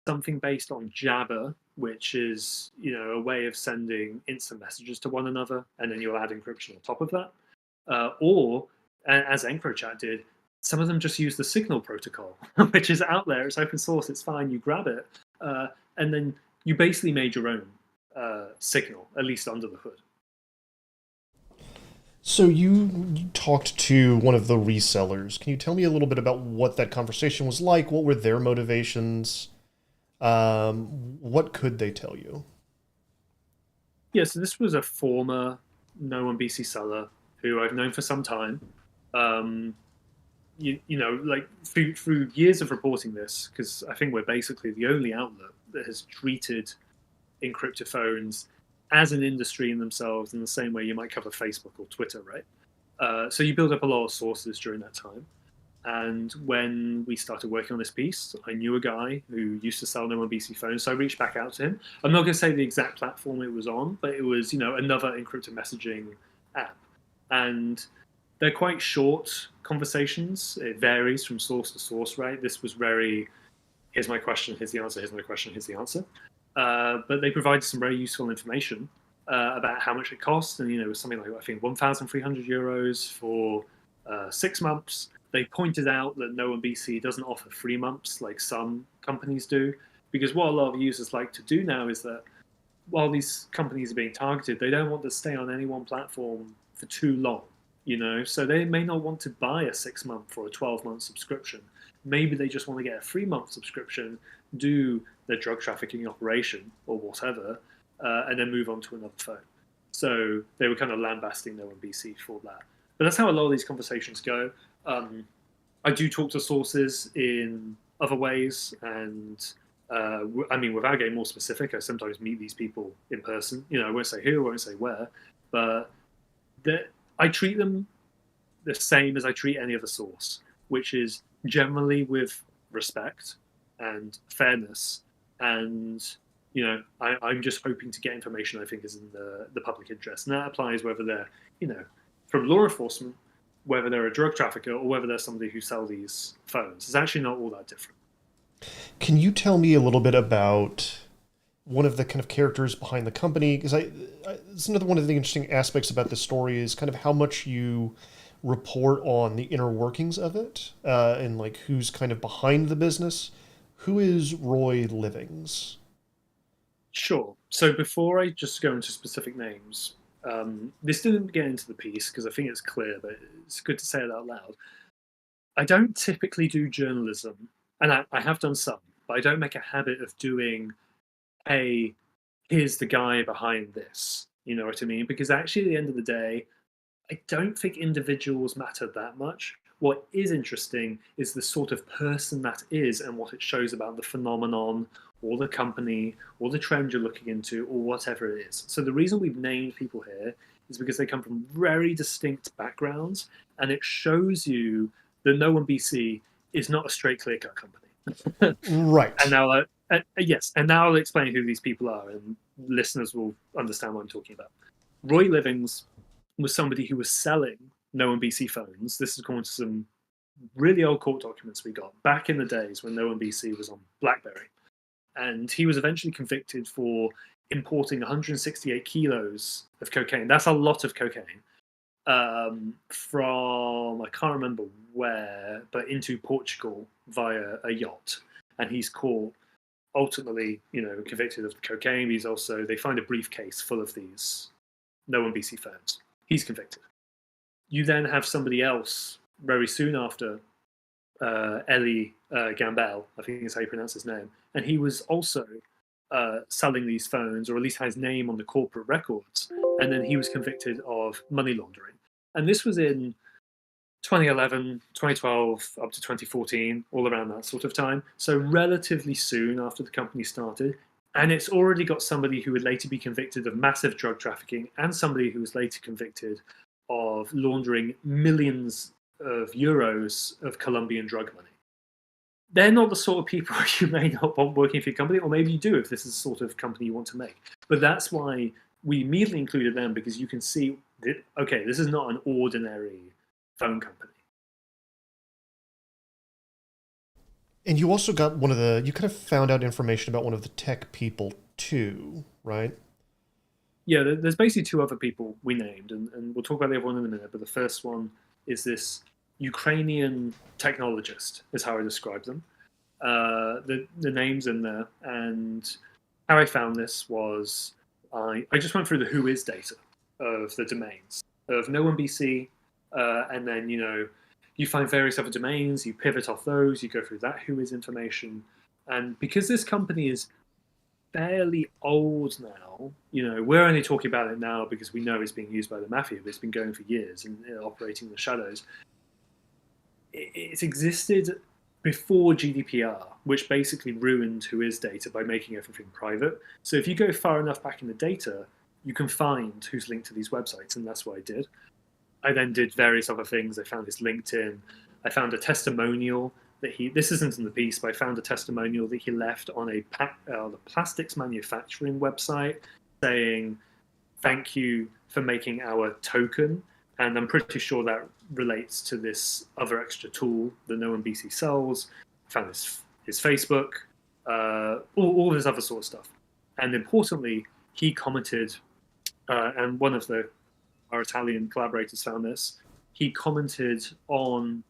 something based on Jabber, which is a way of sending instant messages to one another, and then you'll add encryption on top of that, or as EncroChat did, some of them just use the Signal protocol, which is out there. It's open source. It's fine. You grab it, and then you basically made your own Signal, at least under the hood. So you talked to one of the resellers. Can you tell me a little bit about what that conversation was like? What were their motivations? What could they tell you? Yeah, so this was a former No One BC seller who I've known for some time. Through years of reporting this, because I think we're basically the only outlet that has treated encrypted phones as an industry in themselves in the same way you might cover Facebook or Twitter, right? So you build up a lot of sources during that time. And when we started working on this piece, I knew a guy who used to sell No One BC phones, so I reached back out to him. I'm not going to say the exact platform it was on, but it was, another encrypted messaging app. And they're quite short conversations. It varies from source to source, right? This was very, here's my question, here's the answer, here's my question, here's the answer. But they provided some very useful information about how much it costs. And, it was something like, I think, 1,300 euros for 6 months. They pointed out that No One BC doesn't offer 3 months like some companies do, because what a lot of users like to do now is that while these companies are being targeted, they don't want to stay on any one platform for too long, so they may not want to buy a 6-month or a 12-month subscription. Maybe they just want to get a 3-month subscription, do their drug trafficking operation or whatever, and then move on to another phone. So they were kind of lambasting No One BC for that. But that's how a lot of these conversations go. I do talk to sources in other ways, and without getting more specific, I sometimes meet these people in person. I won't say who, I won't say where, but I treat them the same as I treat any other source, which is generally with respect and fairness and I'm just hoping to get information I think is in the public interest. And that applies whether they're, from law enforcement, whether they're a drug trafficker, or whether they're somebody who sell these phones. It's actually not all that different. Can you tell me a little bit about one of the kind of characters behind the company? Because it's another one of the interesting aspects about this story is kind of how much you report on the inner workings of it, and like who's kind of behind the business. Who is Roy Livings? Sure. So before I just go into specific names, this didn't get into the piece because I think it's clear, but it's good to say it out loud. I don't typically do journalism, and I have done some, but I don't make a habit of doing, hey, here's the guy behind this. You know what I mean? Because actually, at the end of the day, I don't think individuals matter that much. What is interesting is the sort of person that is and what it shows about the phenomenon or the company or the trend you're looking into or whatever it is. So the reason we've named people here is because they come from very distinct backgrounds, and it shows you that No One BC is not a straight clear-cut company. Right. And now, yes, and now I'll explain who these people are, and listeners will understand what I'm talking about. Roy Livings was somebody who was selling No One BC phones. This is according to some really old court documents we got back in the days when No One BC was on BlackBerry. And he was eventually convicted for importing 168 kilos of cocaine. That's a lot of cocaine. From, I can't remember where, but into Portugal via a yacht. And he's caught, ultimately, convicted of cocaine. They find a briefcase full of these No One BC phones. He's convicted. You then have somebody else very soon after, Elie Gambel, I think is how you pronounce his name, and he was also selling these phones, or at least had his name on the corporate records, and then he was convicted of money laundering. And this was in 2011, 2012, up to 2014, all around that sort of time. So relatively soon after the company started. And it's already got somebody who would later be convicted of massive drug trafficking and somebody who was later convicted of laundering millions of euros of Colombian drug money. They're not the sort of people you may not want working for your company, or maybe you do if this is the sort of company you want to make. But that's why we immediately included them, because you can see that, okay, this is not an ordinary phone company. And you also got you kind of found out information about one of the tech people too, right? Yeah, there's basically two other people we named, and we'll talk about the other one in a minute, but the first one is this Ukrainian technologist, is how I describe them. The name's in there, and how I found this was I just went through the who is data of the domains of No One BC, and then, you find various other domains, you pivot off those, you go through that who is information. And because this company is fairly old now, we're only talking about it now because we know it's being used by the Mafia, but it's been going for years and operating in the shadows. It's existed before GDPR, which basically ruined who is data by making everything private. So if you go far enough back in the data, you can find who's linked to these websites, and that's what I did. I then did various other things. I found his LinkedIn. I found a testimonial that this isn't in the piece, but I found a testimonial that he left on the plastics manufacturing website saying, thank you for making our token. And I'm pretty sure that relates to this other extra tool that No One BC sells. I found his Facebook, all this other sort of stuff. And importantly, he commented, and one of our Italian collaborators found this. He commented on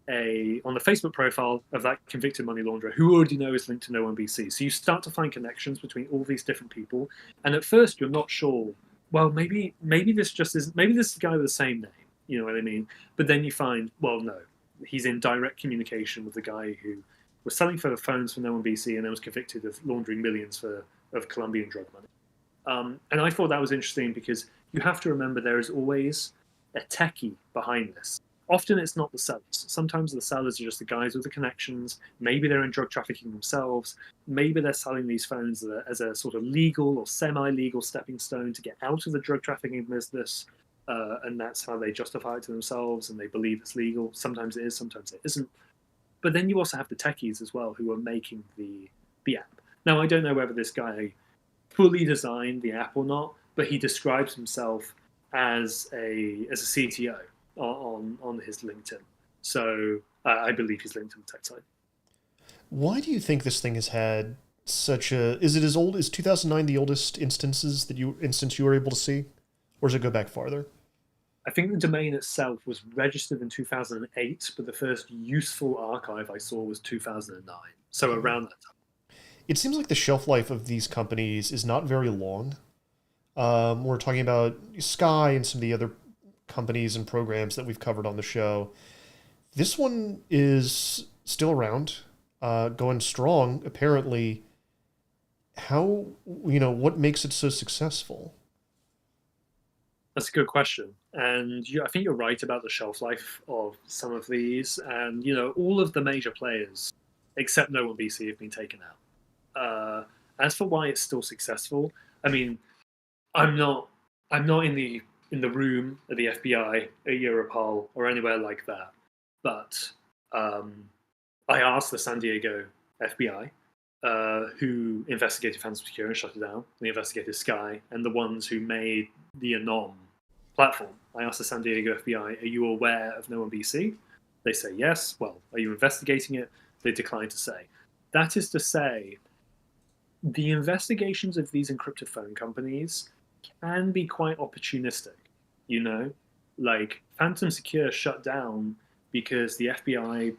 the Facebook profile of that convicted money launderer, who already know is linked to No One BC. So you start to find connections between all these different people, and at first you're not sure. Well, maybe this just isn't. Maybe this is the guy with the same name. You know what I mean? But then you find, well, no, he's in direct communication with the guy who was selling for the phones for No One BC and then was convicted of laundering millions of Colombian drug money. And I thought that was interesting because you have to remember there is always a techie behind this. Often it's not the sellers. Sometimes the sellers are just the guys with the connections. Maybe they're in drug trafficking themselves. Maybe they're selling these phones as a sort of legal or semi-legal stepping stone to get out of the drug trafficking business. And that's how they justify it to themselves, and they believe it's legal. Sometimes it is, sometimes it isn't. But then you also have the techies as well who are making the app. Now, I don't know whether this guy fully designed the app or not, but he describes himself as a CTO on his LinkedIn. So I believe he's linked to the tech side. Why do you think this thing has had such a? Is it as old as 2009? The oldest instance you were able to see, or does it go back farther? I think the domain itself was registered in 2008, but the first useful archive I saw was 2009. So around that time. It seems like the shelf life of these companies is not very long. We're talking about Sky and some of the other companies and programs that we've covered on the show. This one is still around, going strong, apparently. How, what makes it so successful? That's a good question. And I think you're right about the shelf life of some of these. And, all of the major players, except No One BC, have been taken out. As for why it's still successful, I mean, I'm not in the room at the FBI, at Europol, or anywhere like that. But I asked the San Diego FBI, who investigated Phantom Secure and shut it down. They investigated Sky, and the ones who made the Anom platform. I asked the San Diego FBI, are you aware of No One BC? They say yes. Well, are you investigating it? They decline to say. That is to say, the investigations of these encrypted phone companies can be quite opportunistic. Like Phantom Secure shut down because the FBI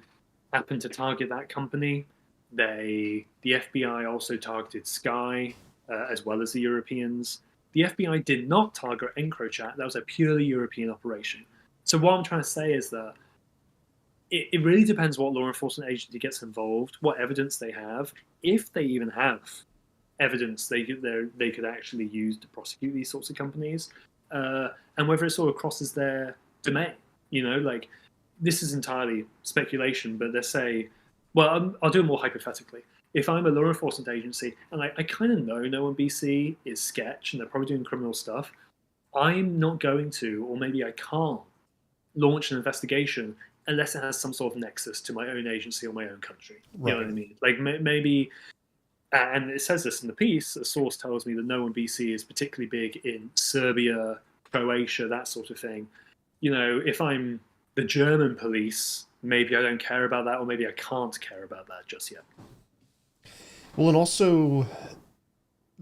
happened to target that company. The FBI also targeted Sky, as well as the Europeans. The FBI did not target EncroChat. That was a purely European operation. So what I'm trying to say is that it really depends what law enforcement agency gets involved, what evidence they have, if they even have evidence they could actually use to prosecute these sorts of companies, and whether it sort of crosses their domain. Like, this is entirely speculation, but they say, well, I'll do it more hypothetically. If I'm a law enforcement agency and I kind of know No One BC is sketch and they're probably doing criminal stuff, I'm not going to, or maybe I can't, launch an investigation unless it has some sort of nexus to my own agency or my own country. Right. You know what I mean? Like maybe, and it says this in the piece, a source tells me that No One BC is particularly big in Serbia, Croatia, that sort of thing. If I'm the German police, maybe I don't care about that, or maybe I can't care about that just yet. Well, and also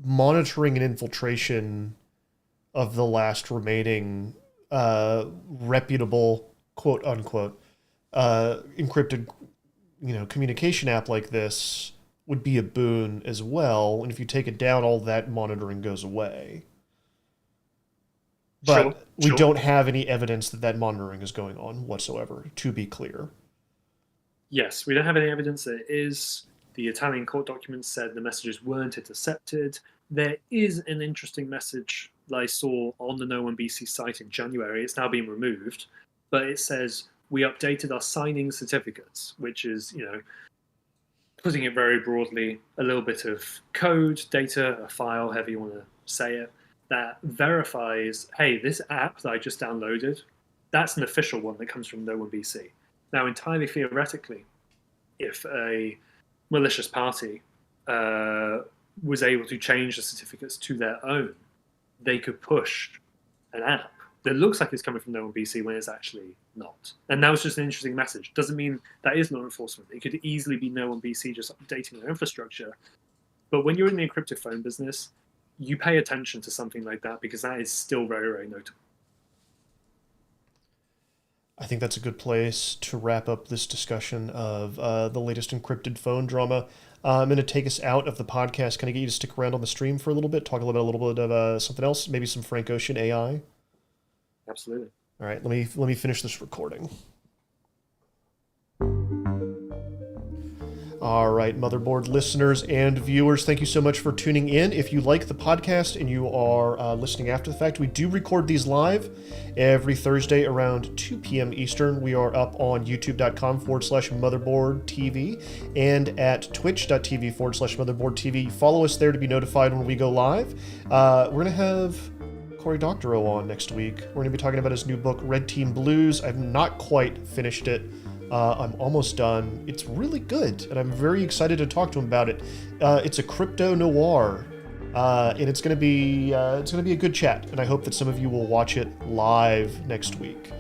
monitoring an infiltration of the last remaining reputable, quote unquote, encrypted, communication app like this would be a boon as well. And if you take it down, all that monitoring goes away. But we don't have any evidence that monitoring is going on whatsoever, to be clear. Yes, we don't have any evidence that it is. The Italian court documents said the messages weren't intercepted. There is an interesting message that I saw on the No One BC site in January. It's now been removed, but it says, we updated our signing certificates, which is, putting it very broadly, a little bit of code, data, a file, however you want to say it, that verifies, hey, this app that I just downloaded, that's an official one that comes from No One BC. Now, entirely theoretically, if a malicious party was able to change the certificates to their own, they could push an app that looks like it's coming from No One BC when it's actually not. And that was just an interesting message. Doesn't mean that is law enforcement. It could easily be No One BC just updating their infrastructure. But when you're in the encrypted phone business, you pay attention to something like that because that is still very, very notable. I think that's a good place to wrap up this discussion of the latest encrypted phone drama. I'm going to take us out of the podcast. Can I get you to stick around on the stream for a little bit? Talk a little bit of something else, maybe some Frank Ocean AI. Absolutely. All right, let me finish this recording. All right, Motherboard listeners and viewers, thank you so much for tuning in. If you like the podcast and you are listening after the fact, we do record these live every Thursday around 2 p.m. Eastern. We are up on youtube.com/Motherboard TV and at twitch.tv/Motherboard TV. Follow us there to be notified when we go live. We're going to have Cory Doctorow on next week. We're going to be talking about his new book, Red Team Blues. I've not quite finished it. I'm almost done. It's really good, and I'm very excited to talk to him about it. It's a crypto noir And it's gonna be a good chat, and I hope that some of you will watch it live next week.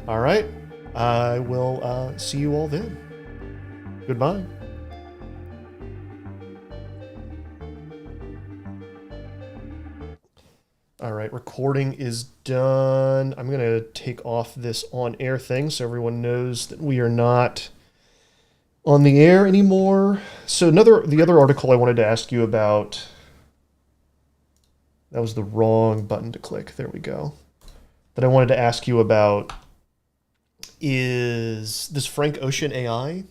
All right, I will see you all then. Goodbye. All right, recording is done. I'm gonna take off this on-air thing so everyone knows that we are not on the air anymore. So the other article I wanted to ask you about. That was the wrong button to click. There we go. That I wanted to ask you about is this Frank Ocean AI.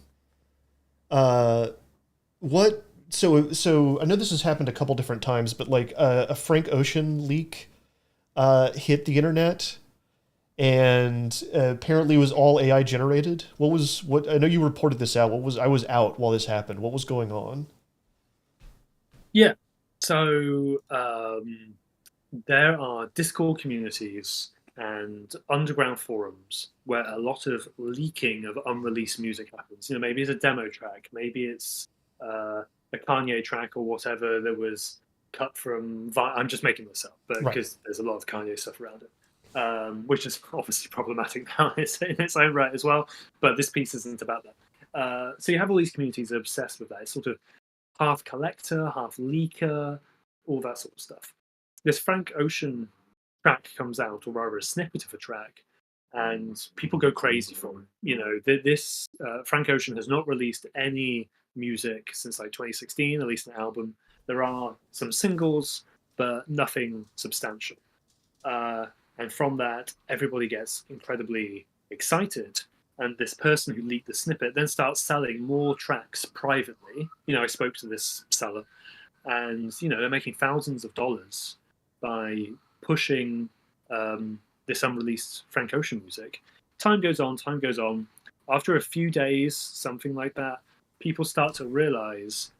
What? So I know this has happened a couple different times, but like a Frank Ocean leak hit the internet, and apparently it was all AI generated. What? I know you reported this out. I was out while this happened. What was going on? Yeah. So there are Discord communities and underground forums where a lot of leaking of unreleased music happens. Maybe it's a demo track, maybe it's a Kanye track or whatever that was cut from. I'm just making this up, but because there's a lot of Kanye stuff around it, which is obviously problematic now in its own right as well. But this piece isn't about that. So you have all these communities that are obsessed with that. It's sort of half collector, half leaker, all that sort of stuff. This Frank Ocean track comes out, or rather a snippet of a track, and people go crazy for it. This Frank Ocean has not released any music since like 2016, at least an album. There are some singles, but nothing substantial. And from that, everybody gets incredibly excited. And this person who leaked the snippet then starts selling more tracks privately. I spoke to this seller, and they're making thousands of dollars by pushing this unreleased Frank Ocean music. Time goes on. After a few days, something like that, people start to realize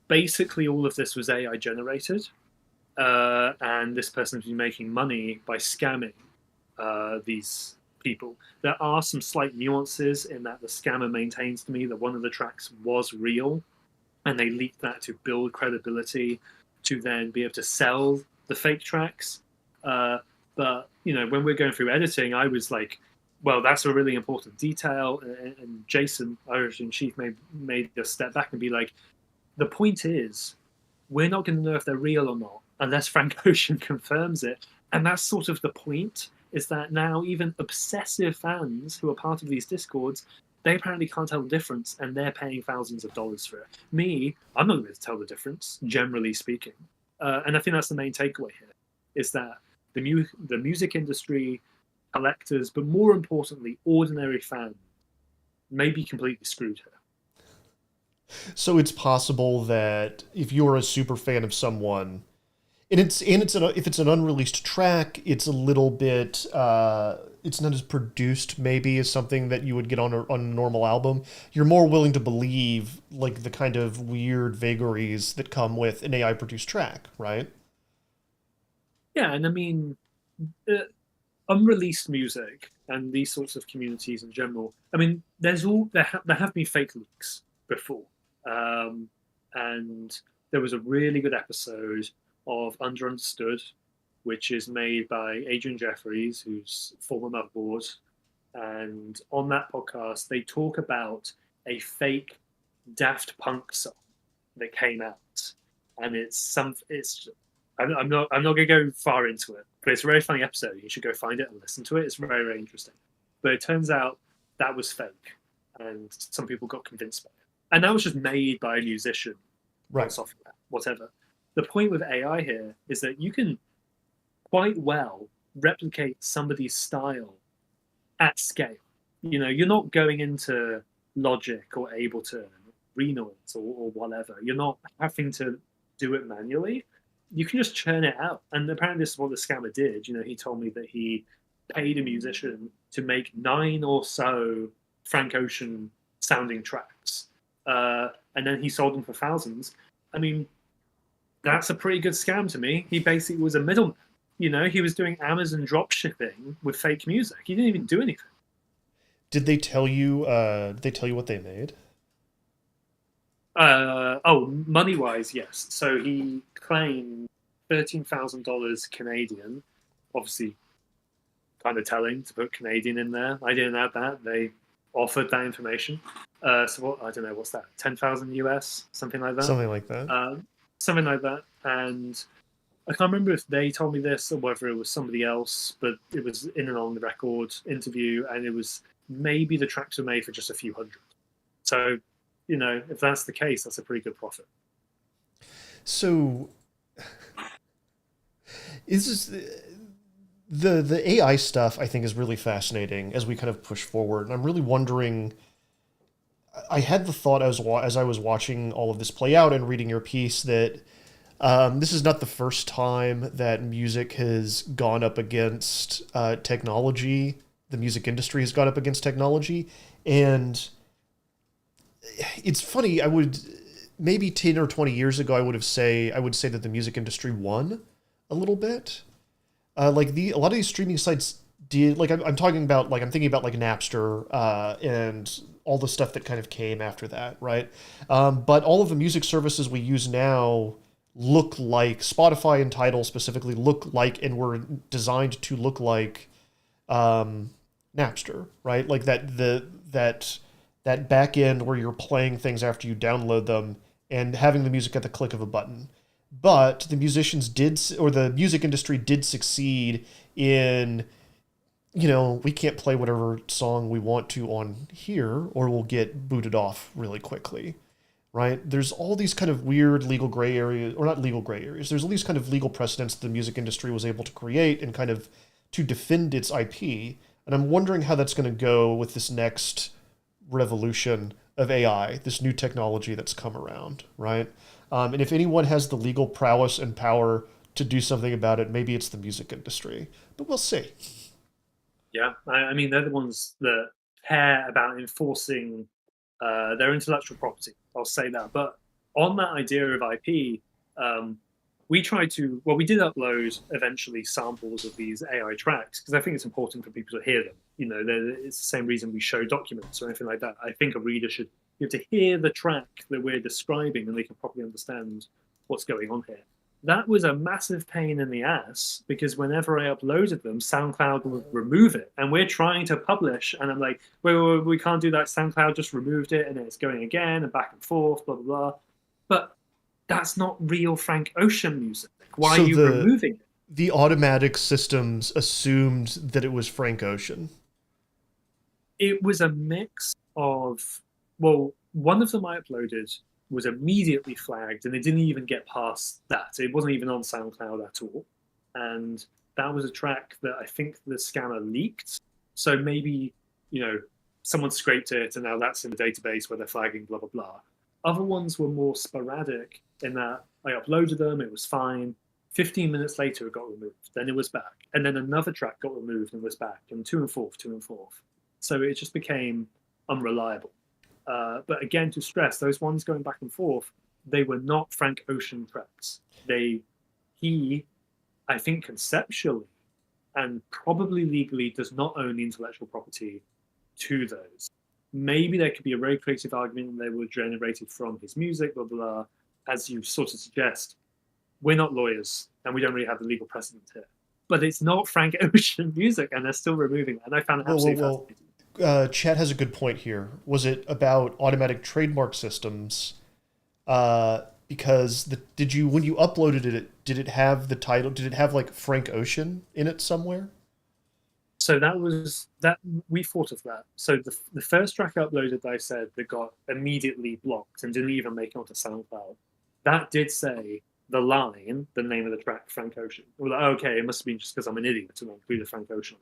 basically all of this was AI generated, and this person's been making money by scamming these people. There are some slight nuances in that the scammer maintains to me that one of the tracks was real, and they leaked that to build credibility to then be able to sell the fake tracks. But when we're going through editing, I was like, well, that's a really important detail. And Jason, our editor-in-chief, made us step back and be like, the point is, we're not going to know if they're real or not unless Frank Ocean confirms it. And that's sort of the point, is that now even obsessive fans who are part of these Discords, they apparently can't tell the difference, and they're paying thousands of dollars for it. Me, I'm not going to tell the difference, generally speaking. And I think that's the main takeaway here, is that the music industry, collectors, but more importantly, ordinary fans, may be completely screwed here. So it's possible that if you're a super fan of someone, and if it's an unreleased track, it's a little bit it's not as produced maybe as something that you would get on a normal album. You're more willing to believe like the kind of weird vagaries that come with an AI produced track, right? Yeah, and I mean, unreleased music and these sorts of communities in general. I mean, there have been fake leaks before, and there was a really good episode of Understood, which is made by Adrian Jeffries, who's former Motherboard, and on that podcast they talk about a fake Daft Punk song that came out, and I'm not going to go far into it, but it's a very funny episode. You should go find it and listen to it. It's very, very interesting. But it turns out that was fake, and some people got convinced by it. And that was just made by a musician, Right. software, whatever. The point with AI here is that you can quite well replicate somebody's style at scale. You're not going into Logic or Ableton, Renoise or whatever. You're not having to do it manually. You can just churn it out. And apparently this is what the scammer did. He told me that he paid a musician to make 9 or so Frank Ocean sounding tracks. And then he sold them for thousands. I mean, that's a pretty good scam to me. He basically was a middleman. He was doing Amazon drop shipping with fake music. He didn't even do anything. Did they tell you what they made? Money-wise, yes. So he claimed $13,000 Canadian. Obviously, kind of telling to put Canadian in there. I didn't add that. They offered that information. So what, I don't know, what's that? 10,000 US, something like that. Something like that. Something like that. And I can't remember if they told me this or whether it was somebody else, but it was in an on the record interview, and it was maybe the tracks were made for just a few hundred. So, you know, if that's the case, that's a pretty good profit. So, is this, the AI stuff, I think, is really fascinating as we kind of push forward. And I'm really wondering, I had the thought as I was watching all of this play out and reading your piece that this is not the first time that music has gone up against technology. The music industry has gone up against technology. And it's funny, I would, maybe 10 or 20 years ago, I would say that the music industry won a little bit. A lot of these streaming sites did, like, I'm talking about, like, I'm thinking about, like, Napster and all the stuff that kind of came after that, right? But all of the music services we use now look like, Spotify and Tidal specifically look like, and were designed to look like Napster, right? Like that back end where you're playing things after you download them and having the music at the click of a button. But the musicians did, or the music industry did succeed in, you know, we can't play whatever song we want to on here or we'll get booted off really quickly, right? There's all these kind of weird legal gray areas, or not legal gray areas. There's all these kind of legal precedents the music industry was able to create and kind of to defend its IP. And I'm wondering how that's going to go with this next revolution of AI, this new technology that's come around, right? And if anyone has the legal prowess and power to do something about it, maybe it's the music industry. But we'll see. Yeah, I mean, they're the ones that care about enforcing their intellectual property. I'll say that. But on that idea of IP, we tried to, well, we did upload eventually samples of these AI tracks because I think it's important for people to hear them. You know, it's the same reason we show documents or anything like that. I think a reader should be able to hear the track that we're describing and they can properly understand what's going on here. That was a massive pain in the ass because whenever I uploaded them, SoundCloud would remove it. And we're trying to publish, and I'm like, wait, we can't do that. SoundCloud just removed it, and it's going again and back and forth, blah, blah, blah. But that's not real Frank Ocean music. Why are you removing it? The automatic systems assumed that it was Frank Ocean. It was a mix of, well, one of them I uploaded was immediately flagged, and it didn't even get past that. It wasn't even on SoundCloud at all. And that was a track that I think the scanner leaked. So maybe, you know, someone scraped it, and now that's in the database where they're flagging, blah, blah, blah. Other ones were more sporadic in that I uploaded them, it was fine. 15 minutes later, it got removed. Then it was back. And then another track got removed and was back. And two and forth. So it just became unreliable. But again, to stress, those ones going back and forth, they were not Frank Ocean tracks. He, I think conceptually and probably legally does not own the intellectual property to those. Maybe there could be a very creative argument that they were generated from his music, blah, blah, blah. As you sort of suggest, we're not lawyers and we don't really have the legal precedent here. But it's not Frank Ocean music and they're still removing it. And I found it absolutely fascinating. Chat has a good point here. Was it about automatic trademark systems? Because when you uploaded it, did it have the title? Did it have like Frank Ocean in it somewhere? So we thought of that. So the first track I uploaded that I said that got immediately blocked and didn't even make it onto SoundCloud, that did say the line, the name of the track, Frank Ocean. We're like, okay, it must have been just because I'm an idiot to include a Frank Ocean.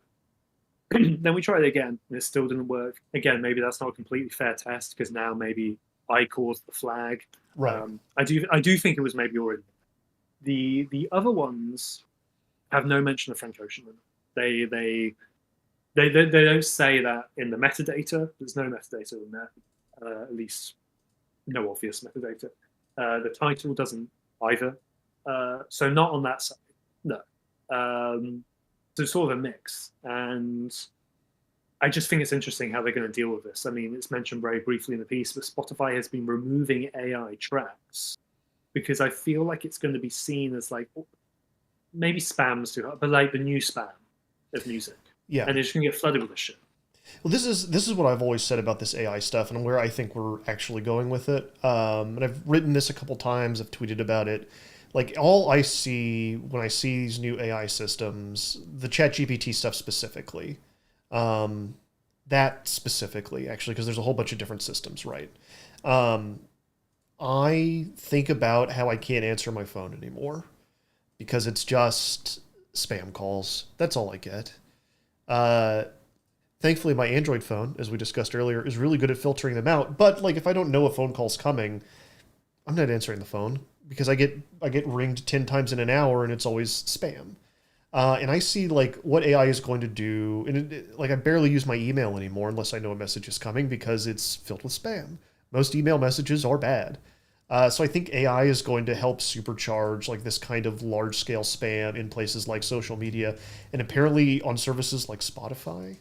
Then we tried it again, and it still didn't work. Again, maybe that's not a completely fair test because now maybe I caused the flag. Right. I do think it was maybe already. The other ones have no mention of Frank Ocean in them. They don't say that in the metadata. There's no metadata in there, at least no obvious metadata. The title doesn't either. So not on that side, no. So sort of a mix. And I just think it's interesting how they're going to deal with this. I mean, it's mentioned very briefly in the piece, but Spotify has been removing AI tracks because I feel like it's going to be seen as like maybe spam's too hard, but like the new spam of music, Yeah. and they're just going to get flooded with this shit. Well, this is what I've always said about this AI stuff, and where I think we're actually going with it. And I've written this a couple times. I've tweeted about it. Like, all I see when I see these new AI systems, the ChatGPT stuff specifically, that specifically, actually, because there's a whole bunch of different systems, right? I think about how I can't answer my phone anymore because it's just spam calls. That's all I get. Thankfully, my Android phone, as we discussed earlier, is really good at filtering them out. But like, if I don't know a phone call's coming, I'm not answering the phone because I get ringed 10 times in an hour and it's always spam. And I see like what AI is going to do, and like I barely use my email anymore unless I know a message is coming because it's filled with spam. Most email messages are bad. So I think AI is going to help supercharge like this kind of large scale spam in places like social media, and apparently on services like Spotify,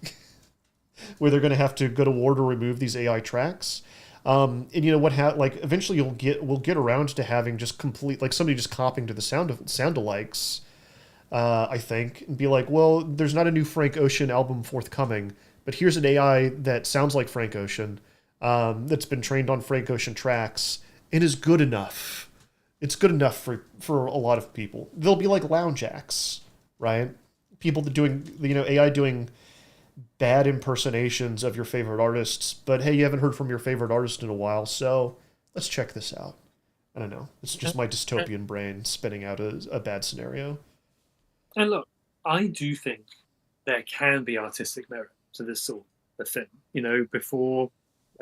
where they're going to have to go to war to remove these AI tracks. And you know what? Like eventually we'll get around to having just complete, like somebody just copying to the sound-alikes. I think, and be like, well, there's not a new Frank Ocean album forthcoming, but here's an AI that sounds like Frank Ocean, that's been trained on Frank Ocean tracks and is good enough. It's good enough for a lot of people. They'll be like lounge acts, right? People that doing, you know, AI doing bad impersonations of your favorite artists, but hey, you haven't heard from your favorite artist in a while, so let's check this out. I don't know. It's just my dystopian brain spinning out a bad scenario. And look, I do think there can be artistic merit to this sort of thing. You know, before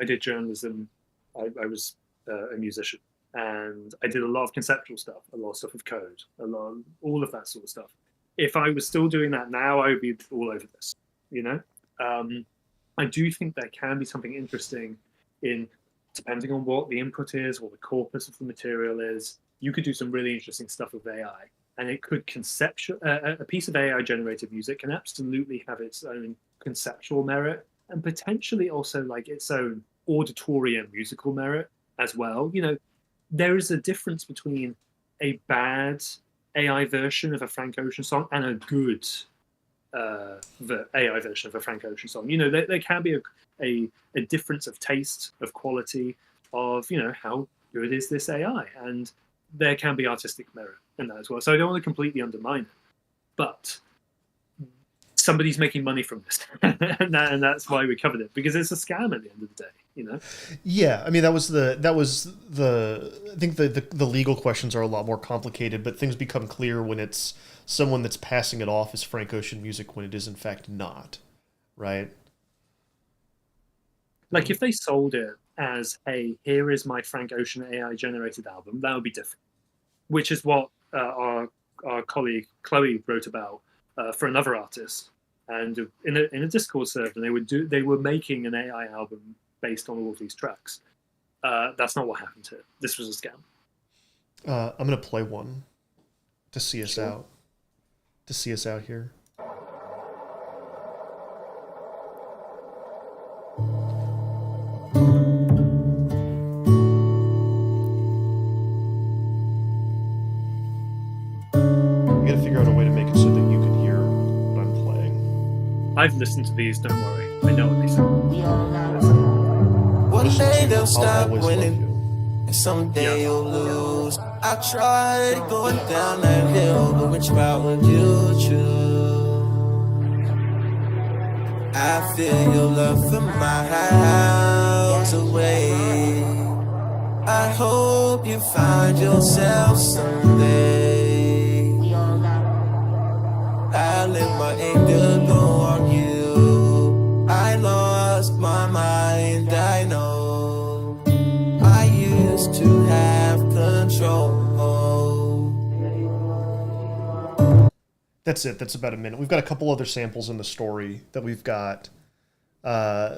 I did journalism, I was a musician, and I did a lot of conceptual stuff, a lot of stuff with code, all of that sort of stuff. If I was still doing that now, I would be all over this. You know, I do think there can be something interesting in, depending on what the input is, what the corpus of the material is, you could do some really interesting stuff with AI. And it could a piece of AI generated music can absolutely have its own conceptual merit, and potentially also like its own auditory and musical merit as well. You know, there is a difference between a bad AI version of a Frank Ocean song and a good the AI version of a Frank Ocean song. You know, there can be a difference of taste, of quality, of, you know, how good is this AI, and there can be artistic merit in that as well. So I don't want to completely undermine it, but somebody's making money from this, and that's why we covered it, because it's a scam at the end of the day, you know. Yeah, I mean that was the I think the legal questions are a lot more complicated, but things become clear when it's someone that's passing it off as Frank Ocean music when it is in fact not, right? Like if they sold it as, hey, here is my Frank Ocean AI generated album, that would be different. Which is what our colleague Chloe wrote about for another artist, and in a Discord server, they were making an AI album based on all of these tracks. That's not what happened here. This was a scam. I'm gonna play one to see us out. To see us out here. Figure out a way to make it so that you can hear what I'm playing. I've listened to these, don't worry. I know what they sound. One day they'll stop winning, and someday you'll lose. I tried going down that hill, but which route would you choose? I feel your love from miles away. I hope you find yourself someday. I let my anger go on you. I lost my mind, I know. I used to have control. That's it. That's about a minute. We've got a couple other samples in the story that we've got pinned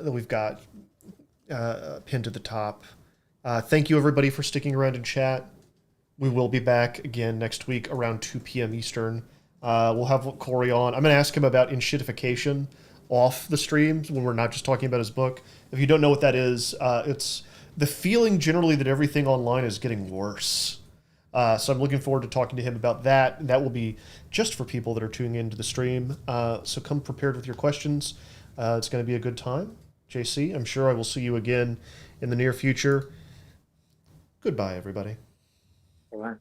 to the top. Thank you everybody for sticking around in chat. We will be back again next week around 2 p.m. Eastern. We'll have Corey on. I'm going to ask him about enshittification off the streams when we're not just talking about his book. If you don't know what that is, it's the feeling generally that everything online is getting worse. So I'm looking forward to talking to him about that. That will be just for people that are tuning into the stream. So come prepared with your questions. It's going to be a good time. JC, I'm sure I will see you again in the near future. Goodbye, everybody. All right.